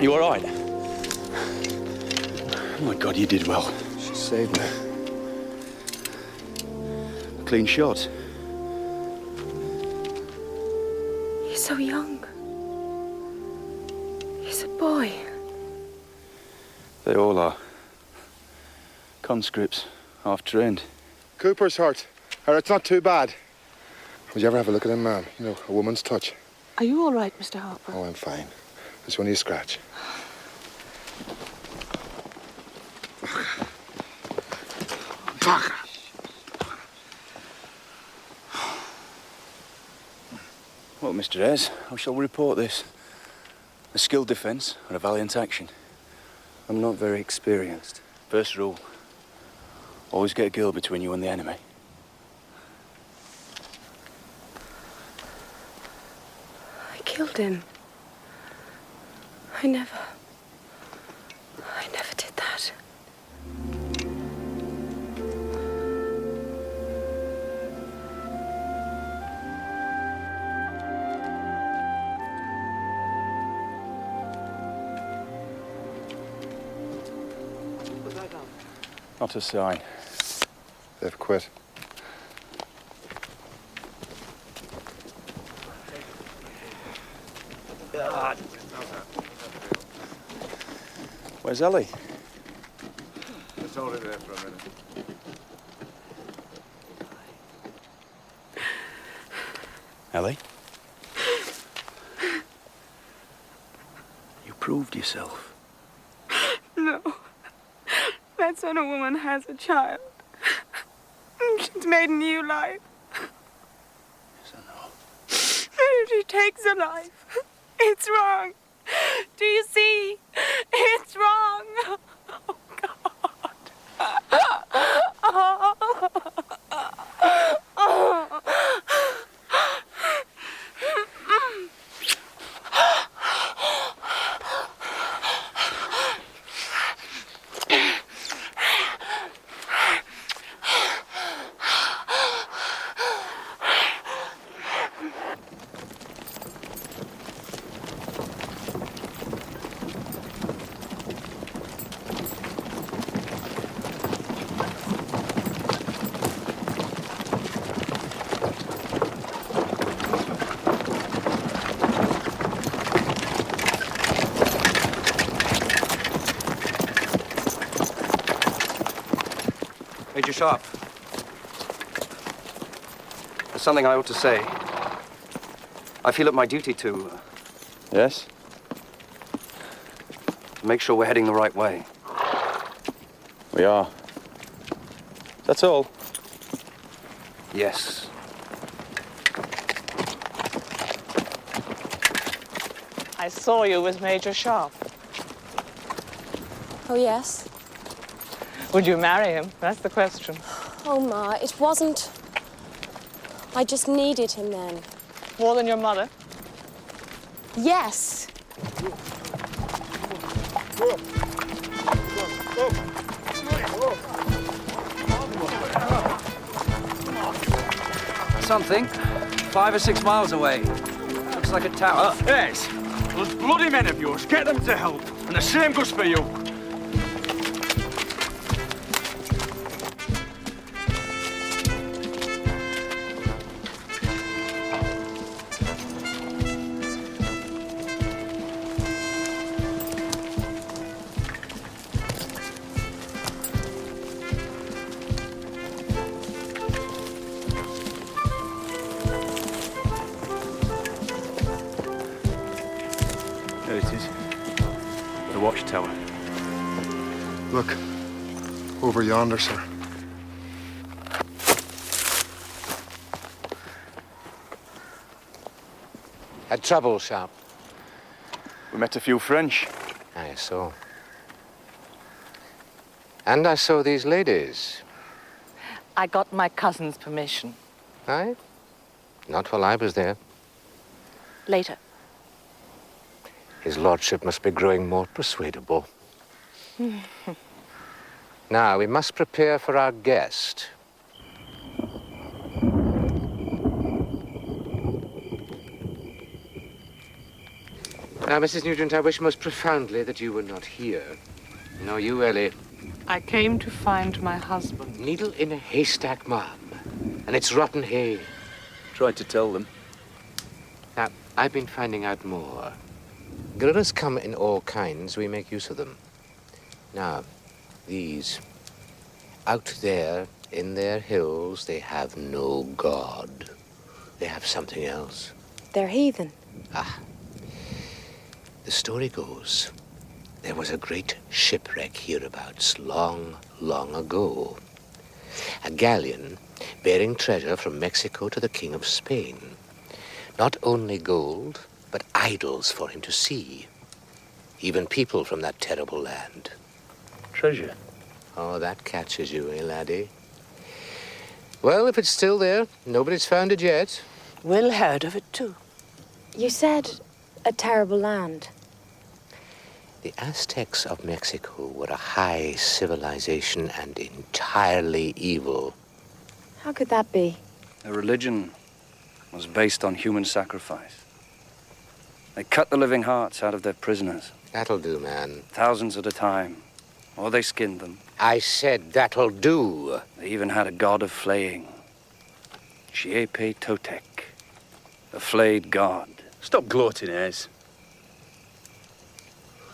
Speaker 12: You all right? Oh my God, you did well.
Speaker 20: She saved me.
Speaker 12: Clean shot.
Speaker 14: He's so young. He's a boy.
Speaker 12: They all are. Conscripts, half-trained.
Speaker 19: Cooper's hurt. Or it's not too bad. Would you ever have a look at him, ma'am? You know, a woman's touch.
Speaker 8: Are you all right, Mr. Harper?
Speaker 19: Oh, I'm fine. It's only a scratch. Fuck.
Speaker 12: Well, Mr. Ayres, how shall we report this? A skilled defense or a valiant action? I'm not very experienced. First rule, always get a girl between you and the enemy.
Speaker 14: I killed him. I never did that.
Speaker 12: Not a sign.
Speaker 2: They've quit.
Speaker 12: Where's Ellie?
Speaker 2: Just hold it there for a minute.
Speaker 12: Ellie? You proved yourself.
Speaker 14: No. That's when a woman has a child. She's made a new life.
Speaker 12: Yes, I know.
Speaker 14: She takes a life. It's wrong. Do you see? It's wrong. Oh, God.
Speaker 20: Major Sharpe. There's something I ought to say. I feel it my duty to
Speaker 12: Yes?
Speaker 20: make sure we're heading the right way.
Speaker 12: We are. That's all.
Speaker 20: Yes.
Speaker 8: I saw you with Major Sharpe.
Speaker 14: Oh, yes?
Speaker 8: Would you marry him? That's the question.
Speaker 14: Oh, Ma, it wasn't... I just needed him then.
Speaker 8: More than your mother?
Speaker 14: Yes.
Speaker 7: Something. 5 or 6 miles away. Looks like a tower.
Speaker 1: Yes. Those bloody men of yours, get them to help. And the same goes for you.
Speaker 2: There it is. The watchtower. Look. Over yonder, sir.
Speaker 9: Had trouble, Sharpe?
Speaker 12: We met a few French.
Speaker 9: I saw. And I saw these ladies.
Speaker 8: I got my cousin's permission.
Speaker 9: Aye? Not while I was there.
Speaker 8: Later.
Speaker 9: His lordship must be growing more persuadable. Now, we must prepare for our guest. Now, Mrs. Nugent, I wish most profoundly that you were not here. Nor you, Ellie.
Speaker 8: I came to find my husband.
Speaker 9: Needle in a haystack, ma'am. And it's rotten hay.
Speaker 12: Tried to tell them.
Speaker 9: Now, I've been finding out more. Gorillas come in all kinds. We make use of them. Now, these, out there in their hills, they have no god. They have something else.
Speaker 14: They're heathen.
Speaker 9: Ah. The story goes, there was a great shipwreck hereabouts long, long ago. A galleon bearing treasure from Mexico to the King of Spain. Not only gold, but idols for him to see. even people from that terrible land.
Speaker 12: Treasure?
Speaker 9: Oh, that catches you, eh, laddie? Well, if it's still there, nobody's found it yet.
Speaker 8: Will heard of it too.
Speaker 14: You said a terrible land.
Speaker 9: The Aztecs of Mexico were a high civilization and entirely evil.
Speaker 14: How could that be?
Speaker 12: Their religion was based on human sacrifice. They cut the living hearts out of their prisoners.
Speaker 9: That'll do, man.
Speaker 12: Thousands at a time. Or they skinned them.
Speaker 9: I said that'll do.
Speaker 12: They even had a god of flaying. Sharpe Totec. The flayed god.
Speaker 21: Stop gloating, Ez.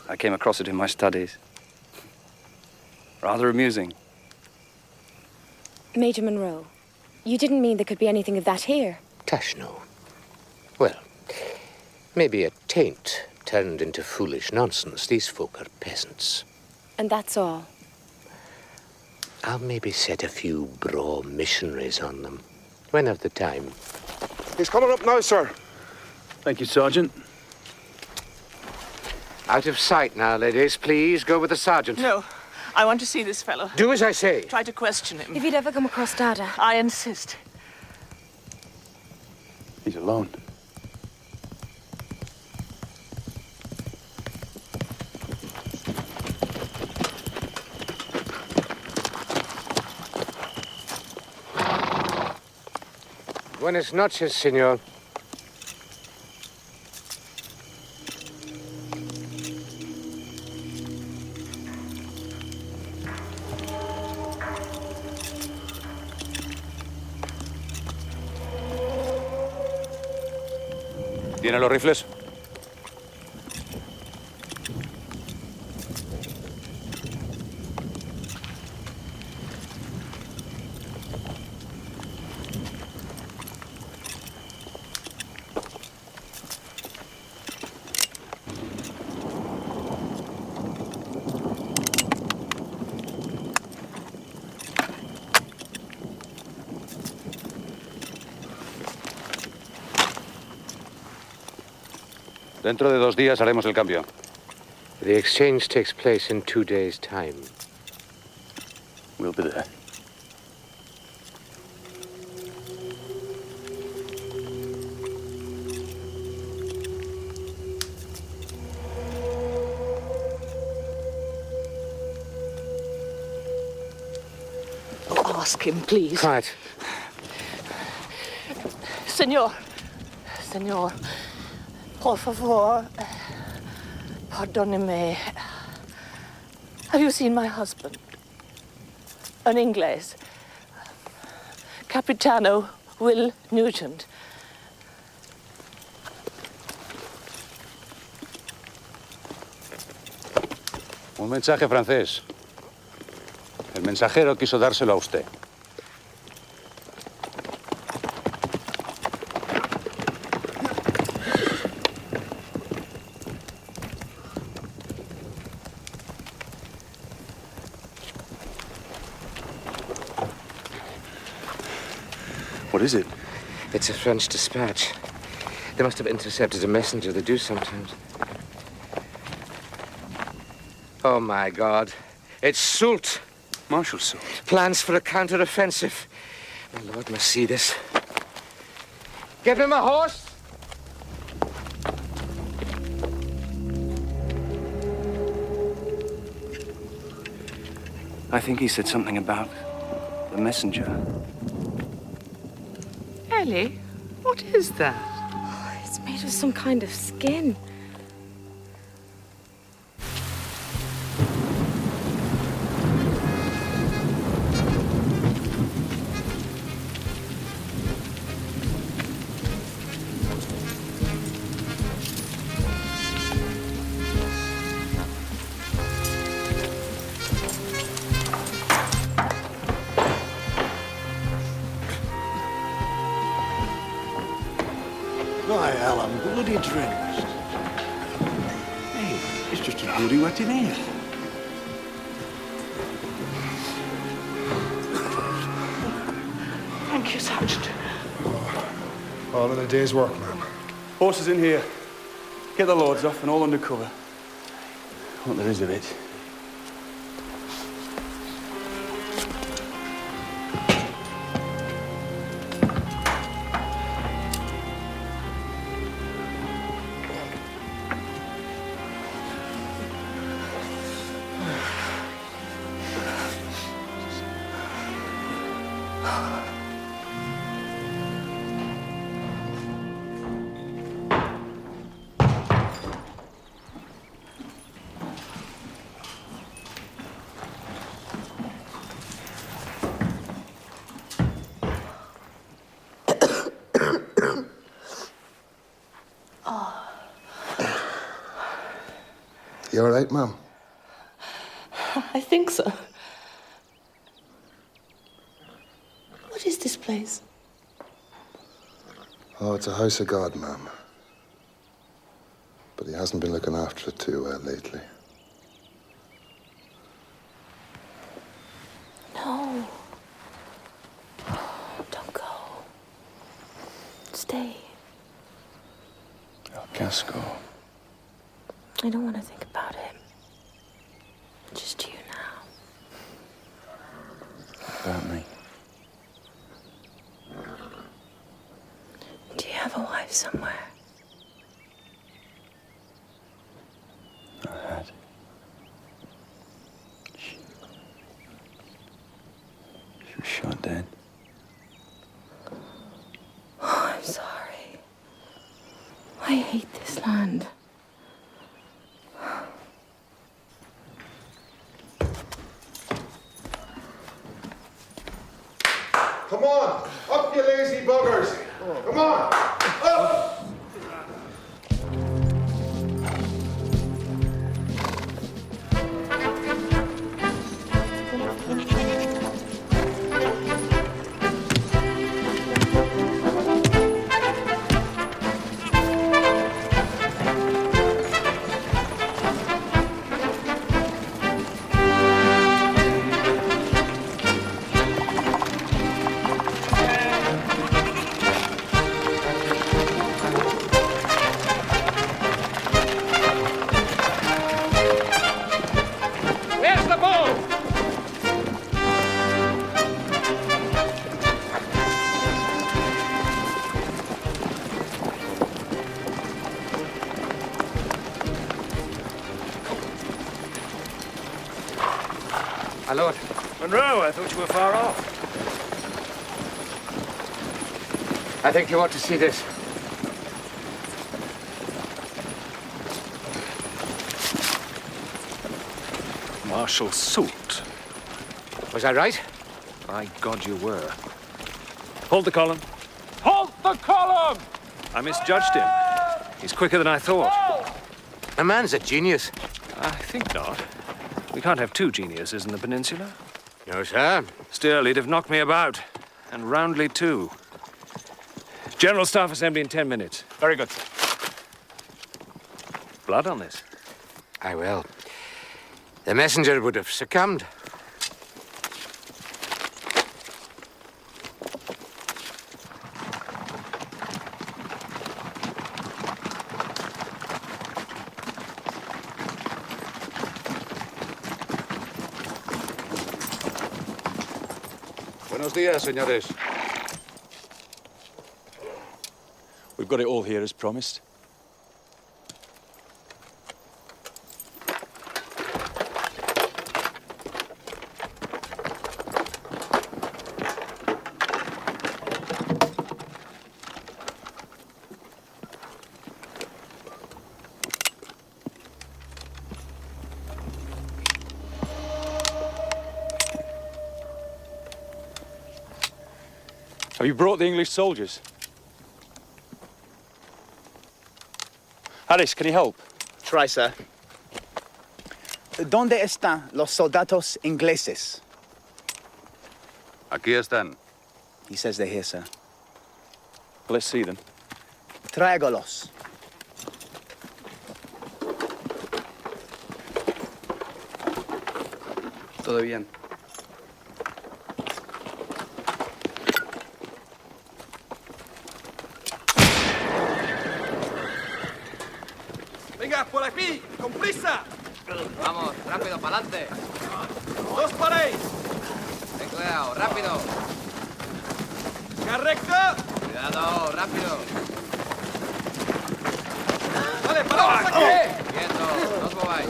Speaker 12: I came across it in my studies. Rather amusing.
Speaker 14: Major Monroe, you didn't mean there could be anything of that here?
Speaker 9: Tush, no. Well, maybe a taint turned into foolish nonsense. These folk are peasants.
Speaker 14: And that's all?
Speaker 9: I'll maybe set a few braw missionaries on them. When have the time?
Speaker 19: He's coming up now, sir.
Speaker 21: Thank you, Sergeant.
Speaker 9: Out of sight now, ladies. Please go with the sergeant.
Speaker 8: No, I want to see this fellow.
Speaker 9: Do as I say.
Speaker 8: Try to question him.
Speaker 14: If you'd ever come across Dada.
Speaker 8: I insist.
Speaker 21: He's alone.
Speaker 9: Buenas noches, señor.
Speaker 18: ¿Tiene los rifles? Dentro de 2 días haremos el cambio.
Speaker 9: The exchange takes place in 2 days' time.
Speaker 21: We'll be there.
Speaker 8: Ask him, please.
Speaker 9: Quiet.
Speaker 8: Senor. Senor. Por favor. Pardonne-me. Have you seen my husband? An Inglés. Capitano Will Nugent.
Speaker 18: Un mensaje francés. El mensajero quiso dárselo a usted.
Speaker 21: What is it?
Speaker 9: It's a French dispatch. They must have intercepted a messenger. They do sometimes. Oh, my God. It's Soult.
Speaker 21: Marshal Soult.
Speaker 9: Plans for a counter-offensive. My lord must see this. Give him a horse.
Speaker 12: I think he said something about the messenger.
Speaker 8: Ellie, what is that?
Speaker 14: Oh, it's made of some kind of skin.
Speaker 3: Why, hell, I'm bloody drenched. Hey, it's just as bloody wet in here.
Speaker 8: Thank you, Sergeant.
Speaker 22: All in a day's work, man.
Speaker 21: Horses in here. Get the loads off and all under cover. What there is of it.
Speaker 19: You all right, Mum?
Speaker 8: I think so. What is this place?
Speaker 19: Oh, it's a house of God, Mum. But he hasn't been looking after it too well lately.
Speaker 8: No. Don't go. Stay.
Speaker 21: I can't go.
Speaker 8: I don't want to think about him. Just you now.
Speaker 21: About me.
Speaker 8: Do you have a wife somewhere?
Speaker 21: I had. She was shot dead.
Speaker 8: Oh, I'm sorry. I hate this land.
Speaker 19: Come on! Up, you lazy buggers! Come on! Up!
Speaker 9: Where's the ball? My lord.
Speaker 11: Monroe, I thought you were far off.
Speaker 9: I think you ought to see this.
Speaker 11: Marshal Soult.
Speaker 9: Was I right?
Speaker 11: By God, you were. Hold the column. Hold the column! I misjudged him. He's quicker than I thought.
Speaker 9: The man's a genius.
Speaker 11: I think not. We can't have two geniuses in the peninsula.
Speaker 9: No, sir.
Speaker 11: Still, he'd have knocked me about. And roundly, too. General Staff Assembly in 10 minutes.
Speaker 9: Very good, sir.
Speaker 11: Blood on this.
Speaker 9: I will. The messenger would have succumbed.
Speaker 18: Buenos días, señores.
Speaker 16: We've got it all here as promised. Have you brought the English soldiers? Harris, can you help?
Speaker 17: Try, sir. ¿Dónde están los soldados ingleses?
Speaker 18: Aquí están.
Speaker 17: He says they're here, sir.
Speaker 16: Let's see them.
Speaker 17: Tráigalos.
Speaker 12: Todo bien.
Speaker 1: Venga, por aquí, con prisa.
Speaker 20: Vamos, rápido, pa'lante.
Speaker 1: ¡Dos paréis!
Speaker 20: Ten cuidado, rápido.
Speaker 1: ¡Ya recta!
Speaker 20: Cuidado, rápido.
Speaker 1: ¡Vale, paramos aquí!
Speaker 20: Quieto, no os mováis.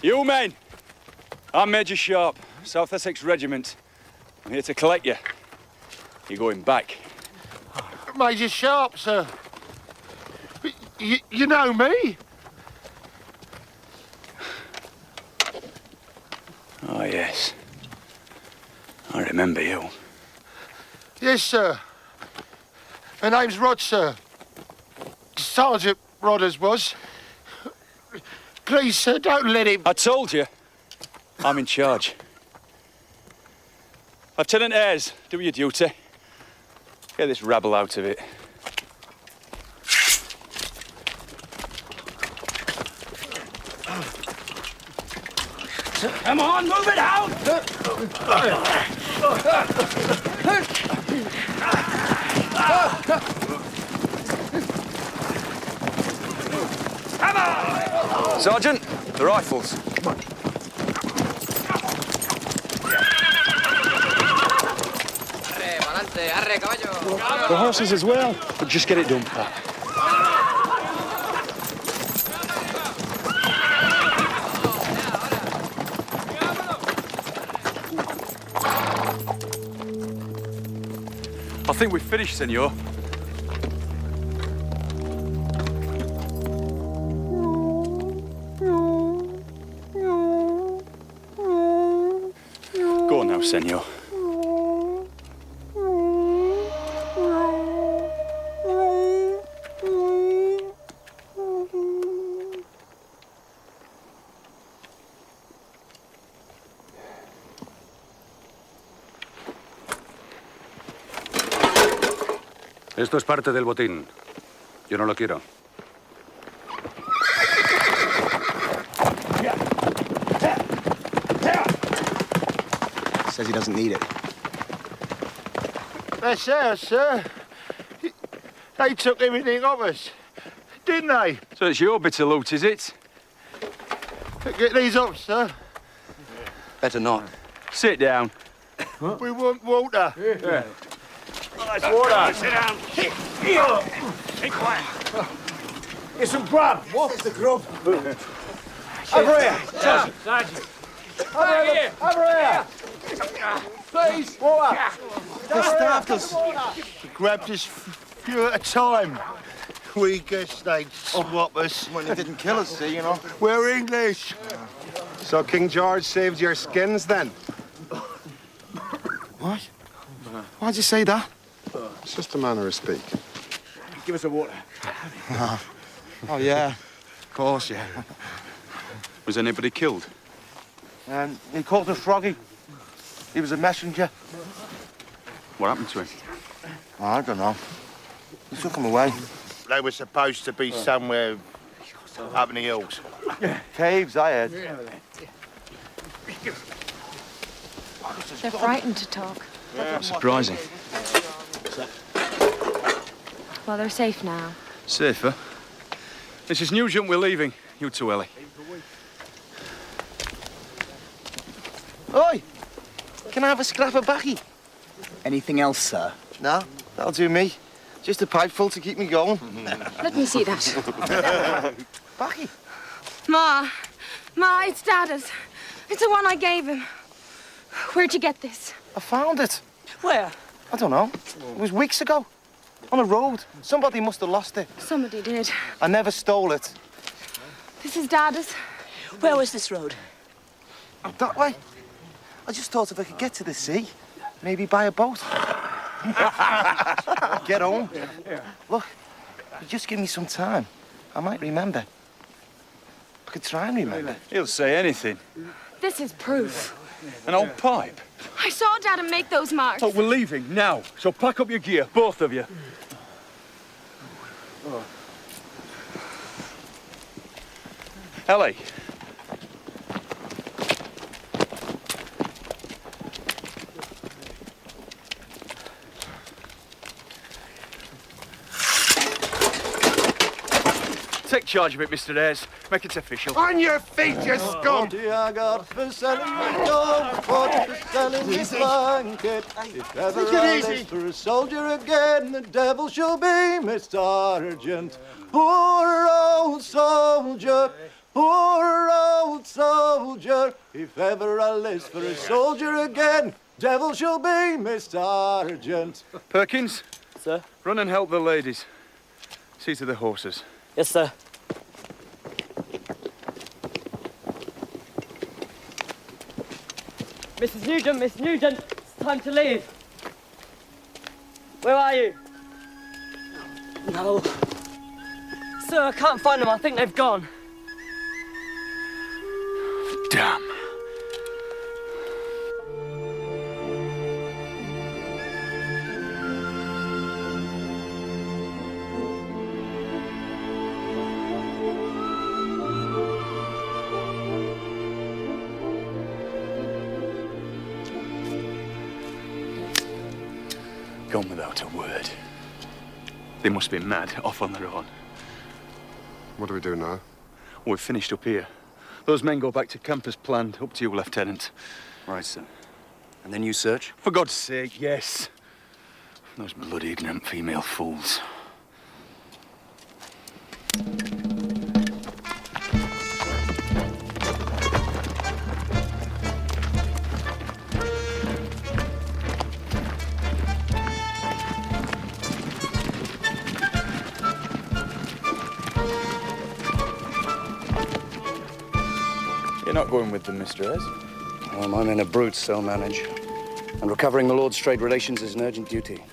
Speaker 1: You men! I'm Major Sharpe, South Essex Regiment. I'm here to collect you. You're going back.
Speaker 3: Major Sharpe, sir. You know me?
Speaker 1: Oh, yes. I remember you.
Speaker 3: Yes, sir. My name's Rod, sir. Sergeant Rodders was. Please, sir, don't let him...
Speaker 1: I told you. I'm in charge. Lieutenant Ayres, do your duty. Get this rabble out of it.
Speaker 11: Come on, move it out! Come on!
Speaker 1: Sergeant, the rifles.
Speaker 20: Arre, pa'lante, arre, caballo.
Speaker 1: The horses as well, but just get it done, Pat. I think we've finished, senor. Go on now, senor.
Speaker 18: Esto es parte del botín. Yo no lo quiero.
Speaker 17: Says he doesn't need it.
Speaker 3: That's ours, sir. They took everything off us, didn't they?
Speaker 1: So it's your bit of loot, is it?
Speaker 3: Get these off, sir.
Speaker 20: Better not.
Speaker 1: Sit down.
Speaker 3: We want water.
Speaker 1: Yeah.
Speaker 3: Nice water.
Speaker 11: Sit down. Be quiet.
Speaker 3: Get some grub. What's the grub?
Speaker 11: Over here. Sergeant.
Speaker 3: Over here. Please. Water. They starved us. They grabbed us few at a time. We guessed they'd swap us.
Speaker 2: Well, they didn't kill us, see, you know.
Speaker 3: We're English.
Speaker 22: So King George saved your skins then?
Speaker 17: What? Why'd you say that?
Speaker 22: It's just a manner of speak.
Speaker 17: Give us a water. Oh, yeah. Of course, yeah.
Speaker 1: Was anybody killed?
Speaker 3: He called us Froggy. He was a messenger.
Speaker 1: What happened to him?
Speaker 3: I don't know. He took him away. They were supposed to be somewhere up in the hills. Caves, I heard.
Speaker 14: They're frightened to talk.
Speaker 1: Surprising.
Speaker 14: Well, they're safe now.
Speaker 1: Safer. Mrs. Nugent, we're leaving. You too, Ellie.
Speaker 3: Oi! Can I have a scrap of baccy?
Speaker 17: Anything else, sir?
Speaker 3: No, that'll do me. Just a pipe full to keep me going.
Speaker 14: Let me see that.
Speaker 3: Baccy?
Speaker 14: Ma, it's Dada's. It's the one I gave him. Where'd you get this?
Speaker 3: I found it.
Speaker 8: Where?
Speaker 3: I don't know. It was weeks ago. On the road. Somebody must have lost it.
Speaker 14: Somebody did.
Speaker 3: I never stole it.
Speaker 14: This is Dada's.
Speaker 8: Where was this road?
Speaker 3: That way. I just thought if I could get to the sea, maybe buy a boat. Get home. Look, if you just give me some time, I might remember. I could try and remember.
Speaker 1: He'll say anything.
Speaker 14: This is proof.
Speaker 1: An old pipe.
Speaker 14: I saw Dada make those marks.
Speaker 1: So we're leaving now. So pack up your gear, both of you. Ellie. Take charge of it, Mr. Ayres. Make it official.
Speaker 22: On your feet, you scum!
Speaker 2: What I got for selling my dog, what for selling my blanket. If ever I list for a soldier again, the devil shall be my sergeant. Poor old soldier, poor old soldier. If ever I list for a soldier again, devil shall be my sergeant.
Speaker 1: Perkins?
Speaker 6: Sir?
Speaker 1: Run and help the ladies. See to the horses.
Speaker 6: Yes, sir.
Speaker 4: Mrs. Nugent, Miss Nugent, it's time to leave. Where are you? No. Sir, I can't find them. I think they've gone.
Speaker 1: Damn.
Speaker 21: Gone without a word.
Speaker 1: They must be mad, off on their own.
Speaker 22: What do we do now?
Speaker 1: We're finished up here. Those men go back to camp as planned. Up to you, Lieutenant.
Speaker 12: Right, sir. And then you search?
Speaker 1: For God's sake, yes. Those bloody ignorant female fools.
Speaker 12: You're not going with them, Mr. Ayres? Well, my men are brutes, so manage. And recovering the Lord's trade relations is an urgent duty.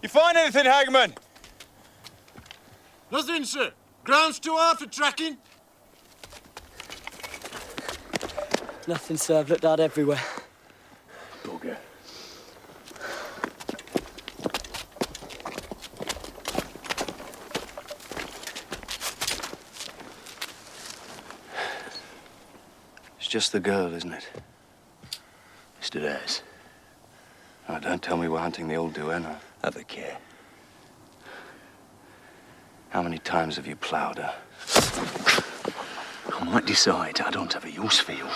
Speaker 1: You find anything, Hagman?
Speaker 2: Nothing, sir. Ground's too hard for tracking.
Speaker 4: Nothing, sir. I've looked out everywhere.
Speaker 1: Bugger.
Speaker 12: It's just the girl, isn't it? Mr. Ayres. Oh, don't tell me we're hunting the old duenna.
Speaker 1: Have a care.
Speaker 12: How many times have you ploughed her?
Speaker 1: I might decide I don't have a use for you.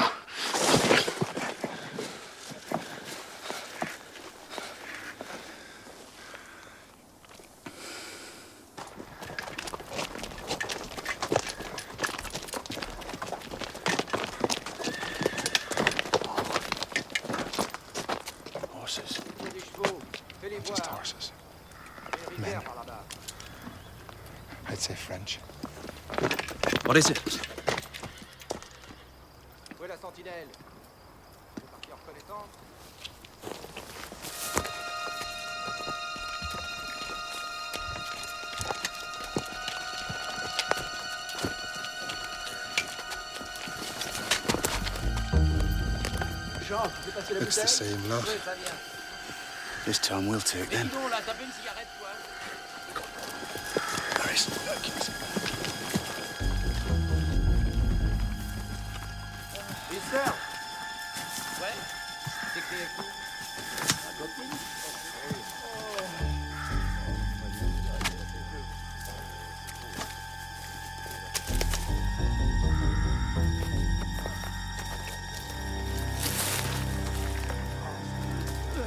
Speaker 12: Horses.
Speaker 19: Just horses. Men. I'd say French.
Speaker 7: What is it?
Speaker 5: Où est la sentinelle? Partie en reconnaissance?
Speaker 19: It's the same lot.
Speaker 12: This time we'll take them. Harris.
Speaker 5: Mister. Ouais. T'écrivez-vous? La copine?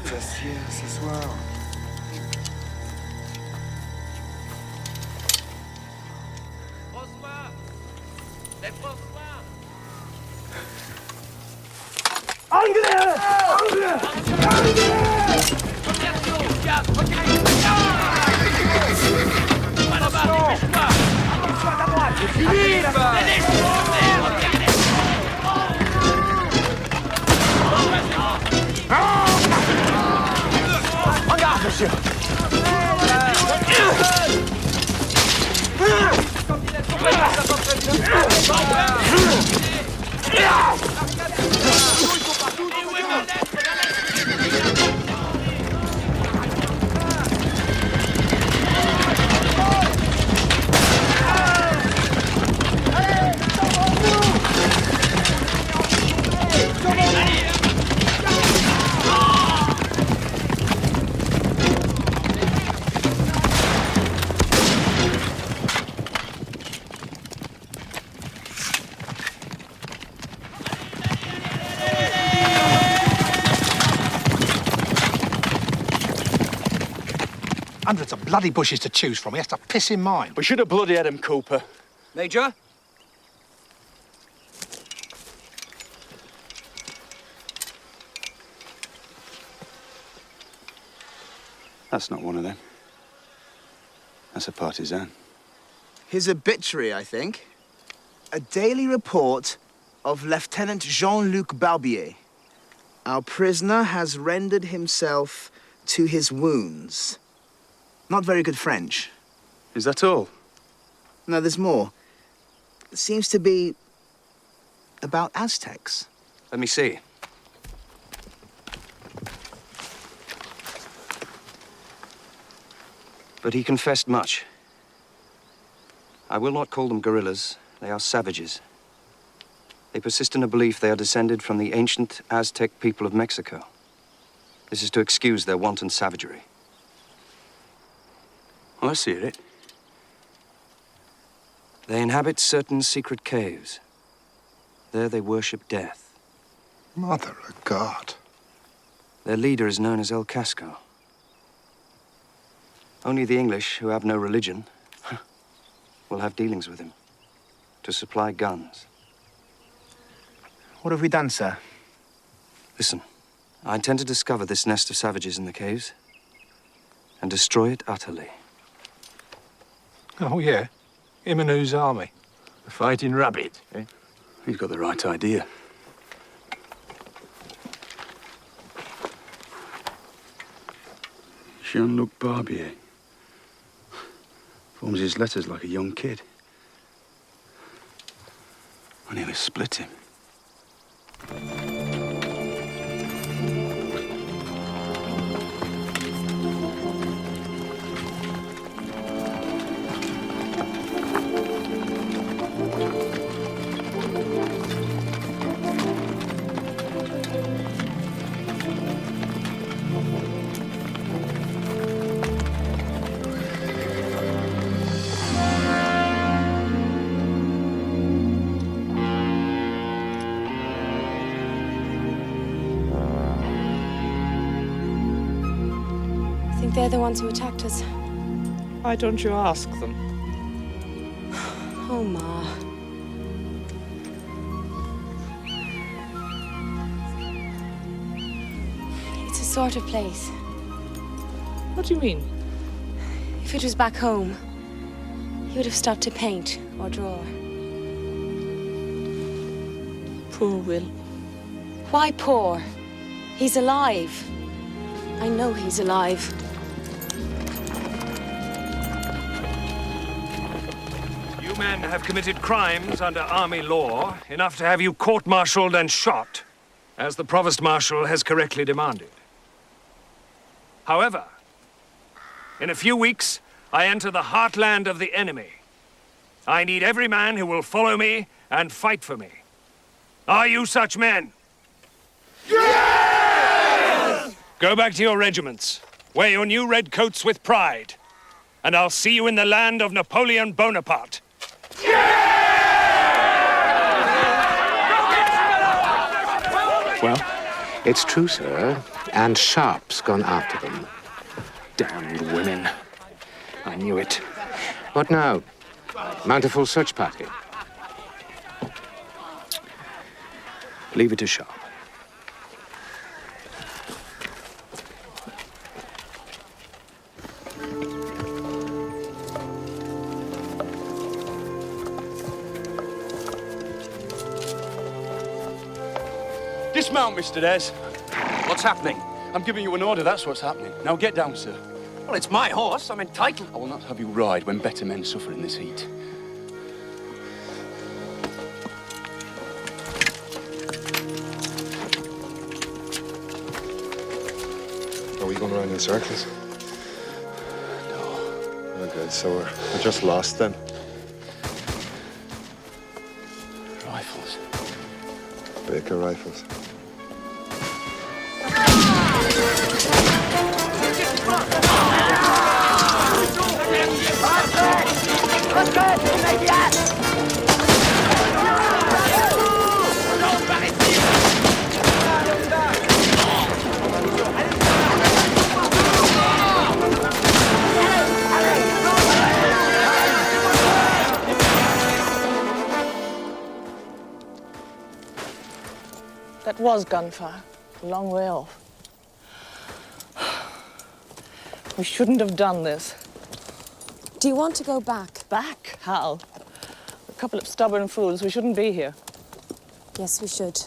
Speaker 22: S'assied ce soir.
Speaker 5: François! Mais François!
Speaker 4: Anglais! Anglais! Anglais!
Speaker 5: Pas là-bas, dépêche-toi! Attention à ta droite! Philippe!
Speaker 4: En garde, monsieur!
Speaker 5: Sentinelle,
Speaker 3: Hundreds of bloody bushes to choose from. He has to piss in mine.
Speaker 1: We should have bloody had him, Cooper.
Speaker 20: Major?
Speaker 12: That's not one of them. That's a partisan.
Speaker 17: His obituary, I think. A daily report of Lieutenant Jean-Luc Barbier. Our prisoner has rendered himself to his wounds. Not very good French.
Speaker 12: Is that all?
Speaker 17: No, there's more. It seems to be about Aztecs.
Speaker 20: Let me see. But he confessed much. I will not call them guerrillas. They are savages. They persist in a belief they are descended from the ancient Aztec people of Mexico. This is to excuse their wanton savagery.
Speaker 12: Well, I see it.
Speaker 20: They inhabit certain secret caves. There they worship death.
Speaker 22: Mother of God.
Speaker 20: Their leader is known as El Casco. Only the English, who have no religion, will have dealings with him to supply guns.
Speaker 17: What have we done, sir?
Speaker 20: Listen, I intend to discover this nest of savages in the caves and destroy it utterly.
Speaker 3: Oh, yeah? Him and whose army? The Fighting Rabbit, eh?
Speaker 12: He's got the right idea. Jean-Luc Barbier. Forms his letters like a young kid. I nearly split him.
Speaker 14: I think they're the ones who attacked us.
Speaker 4: Why don't you ask them?
Speaker 14: Oh, Ma. It's a sort of place.
Speaker 4: What do you mean?
Speaker 14: If it was back home, he would have stopped to paint or draw.
Speaker 4: Poor Will.
Speaker 14: Why poor? He's alive. I know he's alive.
Speaker 11: You men have committed crimes under army law, enough to have you court-martialed and shot, as the Provost Marshal has correctly demanded. However, in a few weeks, I enter the heartland of the enemy. I need every man who will follow me and fight for me. Are you such men? Yes! Go back to your regiments. Wear your new red coats with pride. And I'll see you in the land of Napoleon Bonaparte.
Speaker 9: Well, it's true, sir. And Sharpe's gone after them. Damned women. I knew it. What now? Mount a full search party?
Speaker 12: Leave it to Sharpe.
Speaker 1: Dismount, Mr. Des.
Speaker 7: What's happening?
Speaker 1: I'm giving you an order, that's what's happening. Now get down, sir.
Speaker 7: Well, it's my horse. I'm entitled.
Speaker 12: I will not have you ride when better men suffer in this heat.
Speaker 22: Are we going around in circles?
Speaker 12: No.
Speaker 22: Okay, so we're just lost then.
Speaker 12: Rifles.
Speaker 22: Baker rifles.
Speaker 4: was gunfire, a long way off. We shouldn't have done this.
Speaker 14: Do you want to go back?
Speaker 4: Back? How? A couple of stubborn fools. We shouldn't be here.
Speaker 14: Yes, we should.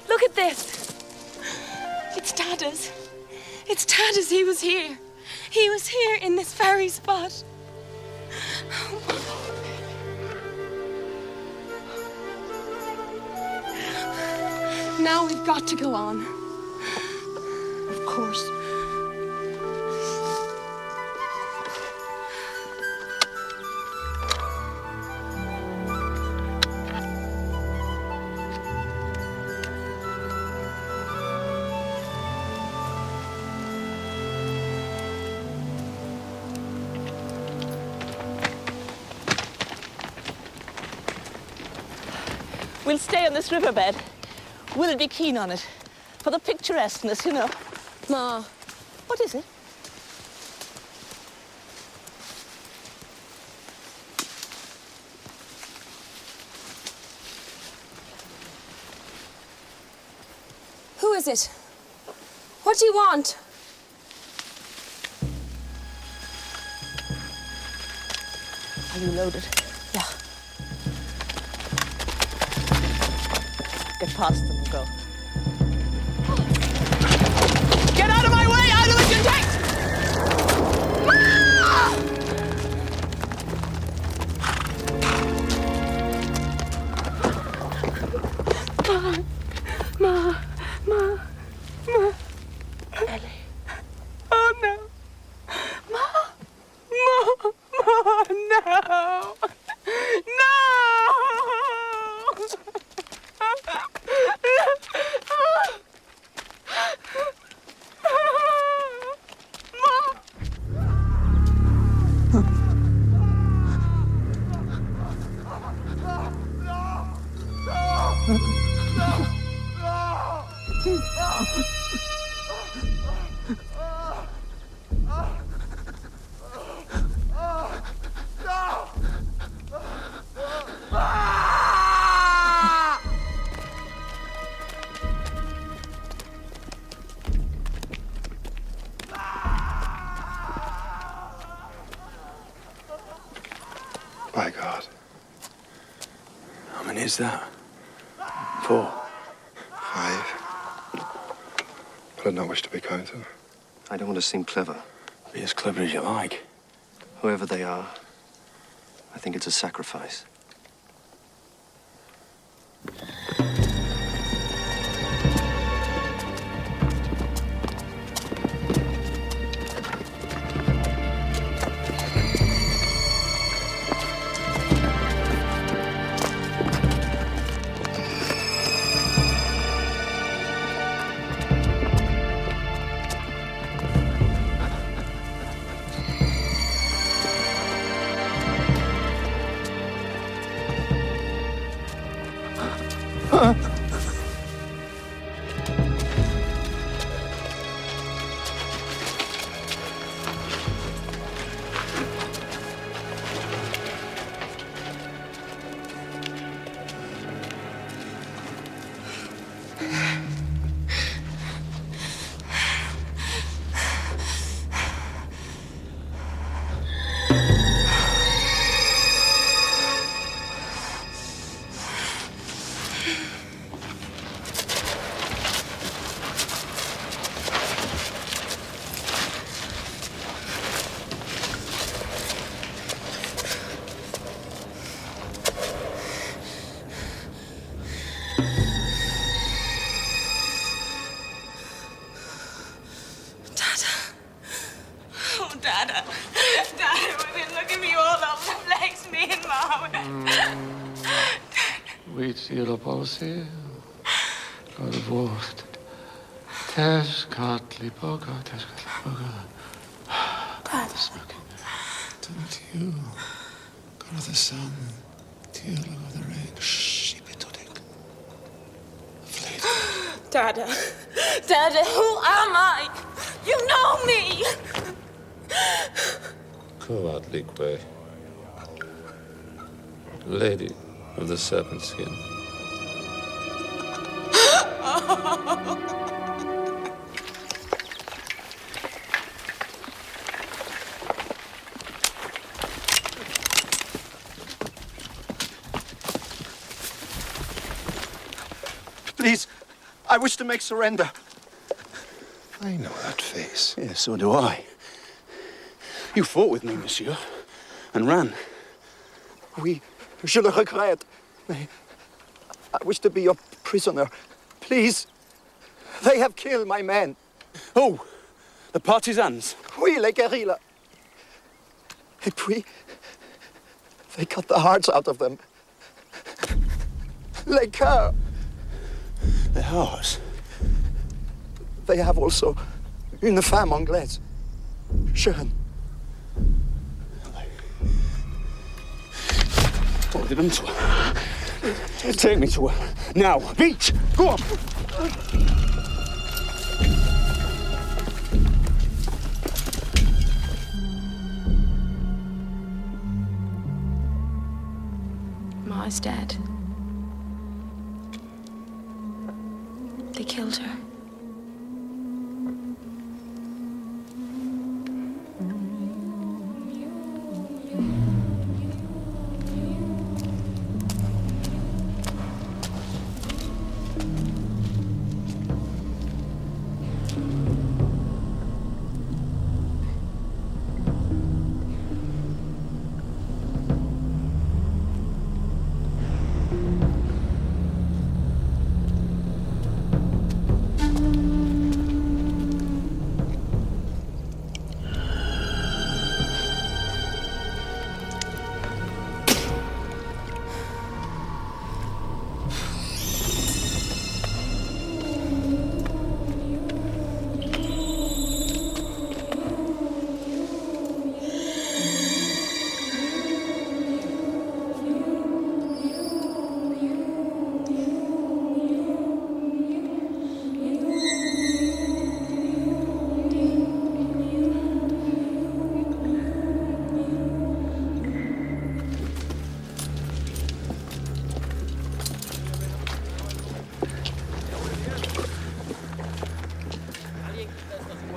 Speaker 14: Look at this. It's Dada's. It's Dada's. He was here. He was here in this very spot. Now we've got to go on.
Speaker 4: Of course. We'll stay on this riverbed. We'll be keen on it. For the picturesqueness, you know.
Speaker 14: Ma.
Speaker 4: What is it?
Speaker 14: Who is it? What do you want?
Speaker 4: Are you loaded?
Speaker 14: Yeah.
Speaker 4: Get past them and go. Get out of my way! I'll do what you take!
Speaker 14: Ma.
Speaker 4: Ellie.
Speaker 14: Oh, no. Ma, no.
Speaker 22: By God.
Speaker 12: How many is that? 4.
Speaker 22: 5. But I don't wish to be counted.
Speaker 20: I don't want to seem clever.
Speaker 12: Be as clever as you like.
Speaker 20: Whoever they are, I think it's a sacrifice.
Speaker 10: Polsy, God of War, Teskatli Boga.
Speaker 14: Dad.
Speaker 10: to you, God of the sun, teal of the rain, shibitodik.
Speaker 14: Dada, Dada, who am I? You know me!
Speaker 10: Koatlikwe, Lady of the Serpent Skin.
Speaker 3: Please, I wish to make surrender.
Speaker 22: I know that face.
Speaker 12: Yes, so do I. You fought with me, monsieur, and ran.
Speaker 3: Oui, je le regrette. I wish to be your prisoner. Please. They have killed my men.
Speaker 12: Oh, the partisans?
Speaker 3: Oui, les guerrillas. Et puis, they cut the hearts out of them. Les cœurs.
Speaker 12: The hearts?
Speaker 3: They have also une femme anglaise. Jeune.
Speaker 12: Order them to her. Take me to her. Now. Beat! Go on!
Speaker 14: Ma's dead. They killed her.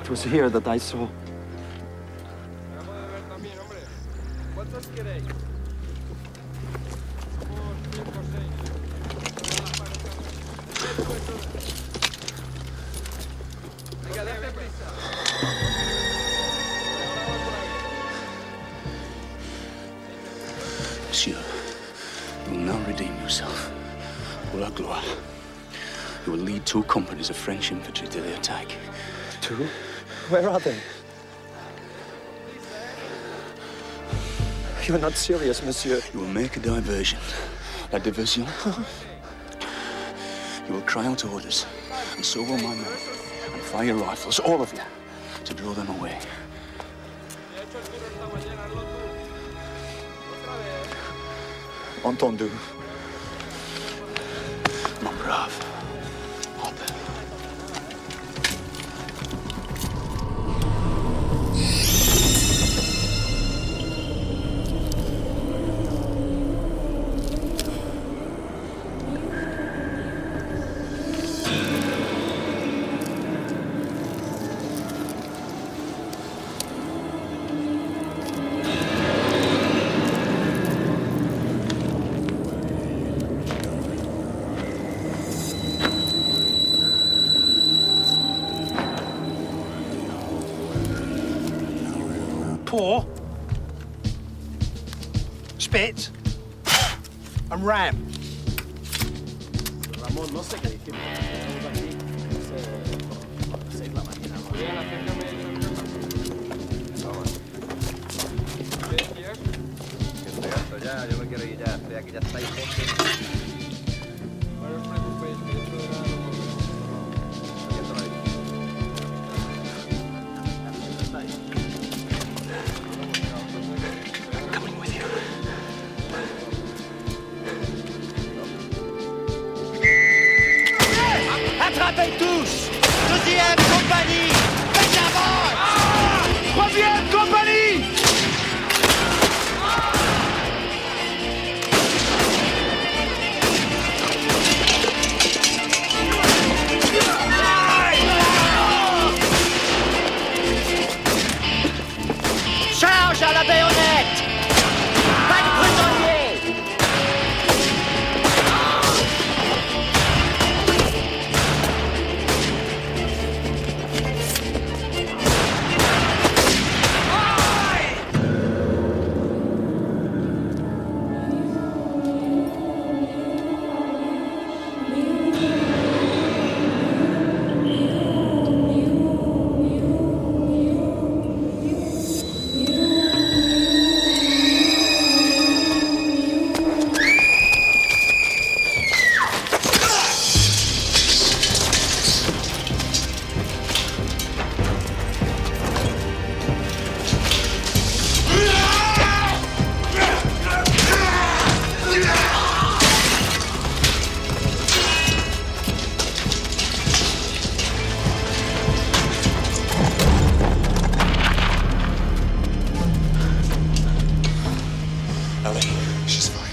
Speaker 3: It was here that I saw.
Speaker 12: Monsieur, you will now redeem yourself. Pour la gloire. You will lead 2 companies of French infantry to the attack.
Speaker 3: 2? Where are they? You're not serious, monsieur.
Speaker 12: You will make a diversion. La diversion. You will cry out orders, and so will my men. And fire rifles, all of you, to draw them away.
Speaker 3: Entendu.
Speaker 12: Mon brave.
Speaker 3: Pour, spit, and ram.
Speaker 6: Ramón, no sé qué decir. Estamos aquí. 6 de la mañana. Estoy harto ya, yo me quiero ir ya. Estoy aquí, ya estáis gente. No os preocupéis, que dentro de nada lo aquí estáis.
Speaker 5: rappelle tous! Deuxième compagnie! Faites l'avance! Troisième compagnie! Charge à la baïonnette! Pas de prisonniers!
Speaker 19: She's fine.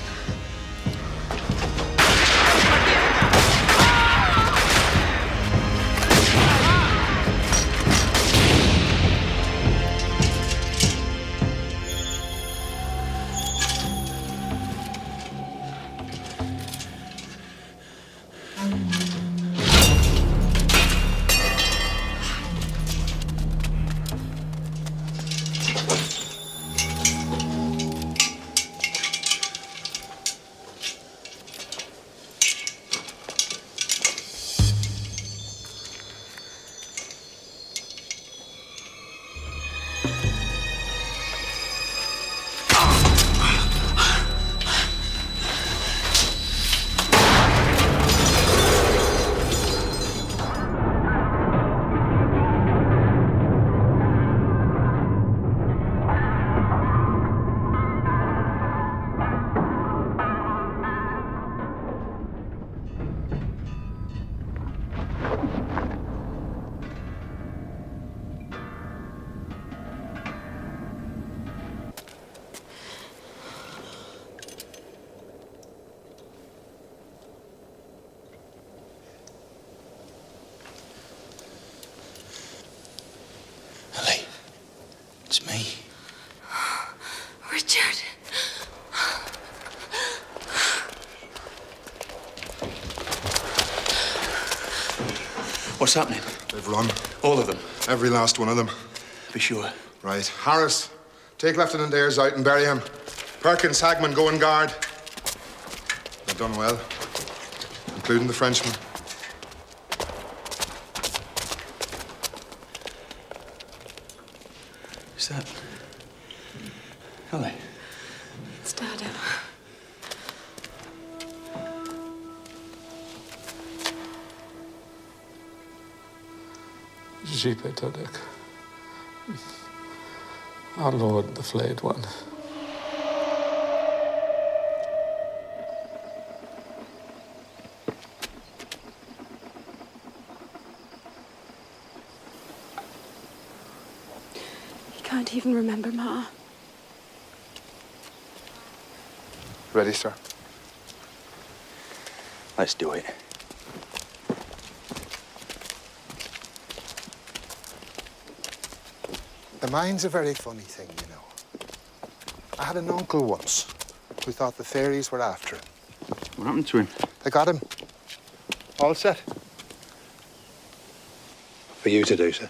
Speaker 17: It's me.
Speaker 14: Richard.
Speaker 17: What's happening?
Speaker 19: They've run.
Speaker 17: All of them?
Speaker 19: Every last one of them.
Speaker 17: Be sure.
Speaker 19: Right. Harris, take Lieutenant Ayres out and bury him. Perkins, Hagman, go and guard. They've done well, including the Frenchman.
Speaker 17: Is that... Ellie?
Speaker 14: It's Dado.
Speaker 10: Sharpe Todek. Our Lord, the flayed one.
Speaker 14: He can't even remember Ma.
Speaker 22: Ready, sir?
Speaker 17: Let's do it.
Speaker 22: The mind's a very funny thing, you know. I had an uncle once who thought the fairies were after him.
Speaker 17: What happened to him?
Speaker 22: They got him. All set. For you to do, sir.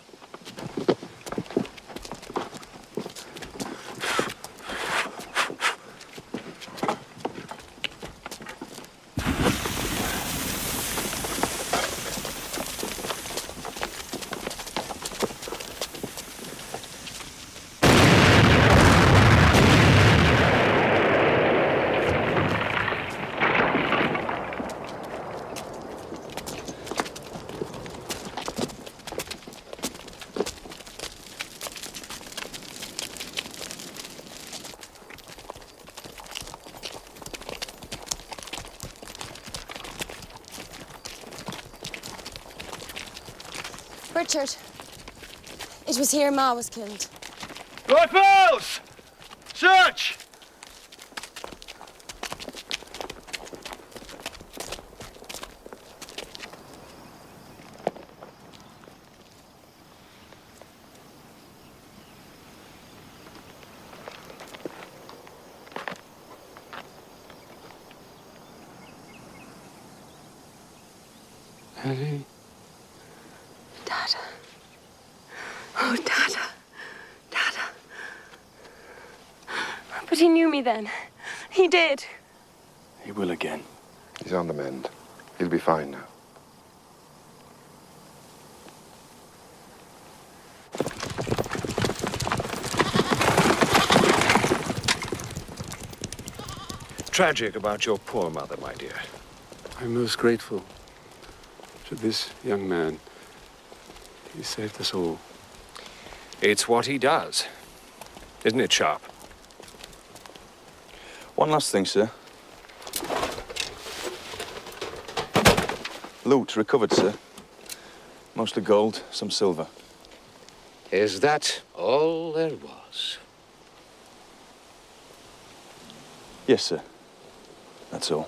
Speaker 14: Richard, it was here Ma was killed.
Speaker 1: Rifles! Search!
Speaker 10: Ellie.
Speaker 14: Dada. Oh, Dada. Dada. But he knew me then. He did.
Speaker 12: He will again.
Speaker 2: He's on the mend. He'll be fine now.
Speaker 13: Tragic about your poor mother, my dear.
Speaker 10: I'm most grateful to this young man. He saved us all.
Speaker 13: It's what he does. Isn't it, Sharpe?
Speaker 12: One last thing, sir. Loot recovered, sir. Mostly gold, some silver.
Speaker 9: Is that all there was?
Speaker 12: Yes, sir. That's all.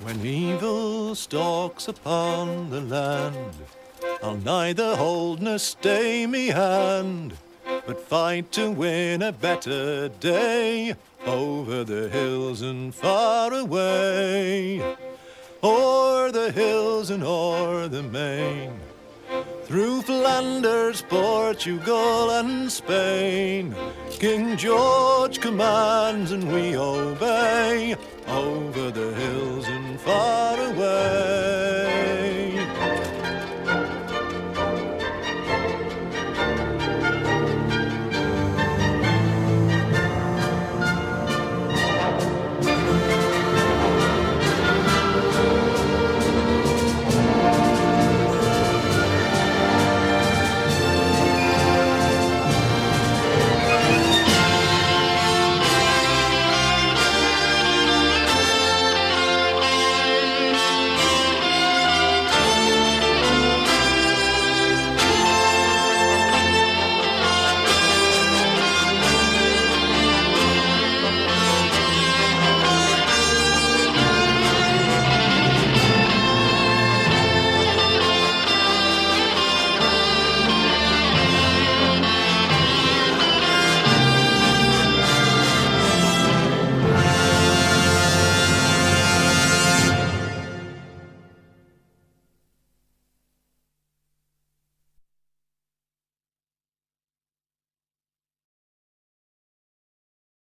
Speaker 15: When evil stalks upon the land, I'll neither hold nor stay me hand, but fight to win a better day over the hills and far away, o'er the hills and o'er the main, through Flanders, Portugal and Spain. King George commands and we obey, over the hills and far away.